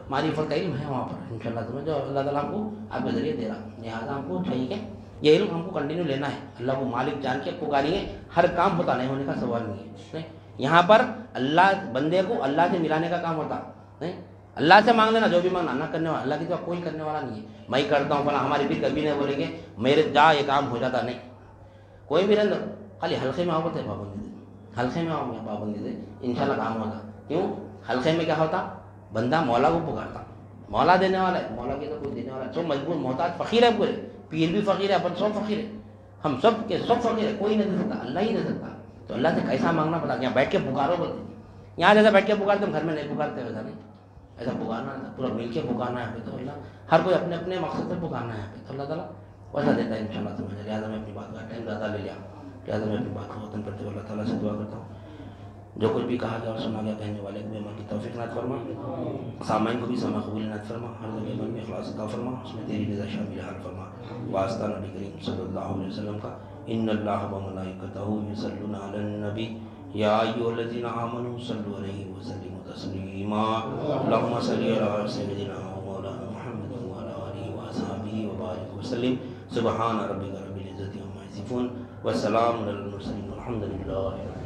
معرفت کا علم ہے وہاں پر انشاءاللہ تمہیں جو اللہ تعالیٰ ہم کو آپ کے ذریعے دے رہا. لہٰذا ہم کو چاہیے کہ یہ علم ہم کو کنٹینیو لینا ہے. اللہ کو مالک جان کے پکاریے, ہر کام ہوتا نہیں ہونے کا سوال نہیں ہے. یہاں پر اللہ بندے کو اللہ سے ملانے کا کام ہوتا نہیں. اللہ سے مانگ لینا جو بھی مانگنا, نہ کرنے والا اللہ کی تو کوئی کرنے والا نہیں ہے. میں کرتا ہوں فلاں, ہماری بھی کبھی نہیں بولیں گے میرے جا یہ کام ہو جاتا نہیں. کوئی بھی رہنا خالی حلقے میں آؤ بولتے پابندی دے, حلقے میں آؤ گیا پابندی دے انشاءاللہ کام ہوتا. کیوں حلقے میں کیا ہوتا, بندہ مولا کو پکارتا, مولا دینے والا ہے, مولا کی تو کوئی دینے والا ہے. سب مجبور محتاج فقیر ہے پورے, پیر بھی فقیر ہے, اپن سب فقیر ہے, ہم سب کے سب فقیر ہے, کوئی نہیں دے سکتا, اللہ ہی دے سکتا. تو اللہ سے کیسا مانگنا پڑتا, یہاں بیٹھ کے پکارو بولتے. یہاں جیسا بیٹھ کے پکارتے ہم گھر میں نہیں پکارتے ویسا نہیں, ایسا پکارنا پورا مل کے پکارنا ہے پہ. تو اللہ ہر کوئی اپنے اپنے مقصد سے پکارنا ہے پہ, تو اللہ تعالیٰ ویسا دیتا ہے انشاءاللہ سمجھ. لہٰذا میں اپنی بات کا ٹائم زیادہ لے لیا, لہٰذا میں اپنی بات کو ختم کرتے ہوئے اللہ تعالیٰ سے دعا کرتا ہوں جو کچھ بھی کہا گیا اور سنا گیا کہنے والے کو بھی عمل کی توفیق عنایت فرما, سامعین کو بھی سماع قبول عنایت فرما, ہر جگہ من میں اخلاص عطا فرما, اس میں تیری رضا شامل حال فرما. واسطہ نبی کریم صلی اللہ علیہ وسلم کا, ان اللہ و ملائکتہ یصلون علی النبی یا ایھا الذین آمنوا صلوا علیہ وسلموا تسلیما. اللهم صل علی سیدنا مولانا محمد وعلی آلہ وصحبہ وبارک وسلم. سبحان ربک رب العزۃ عما یصفون وسلام علی المرسلین والحمد للہ.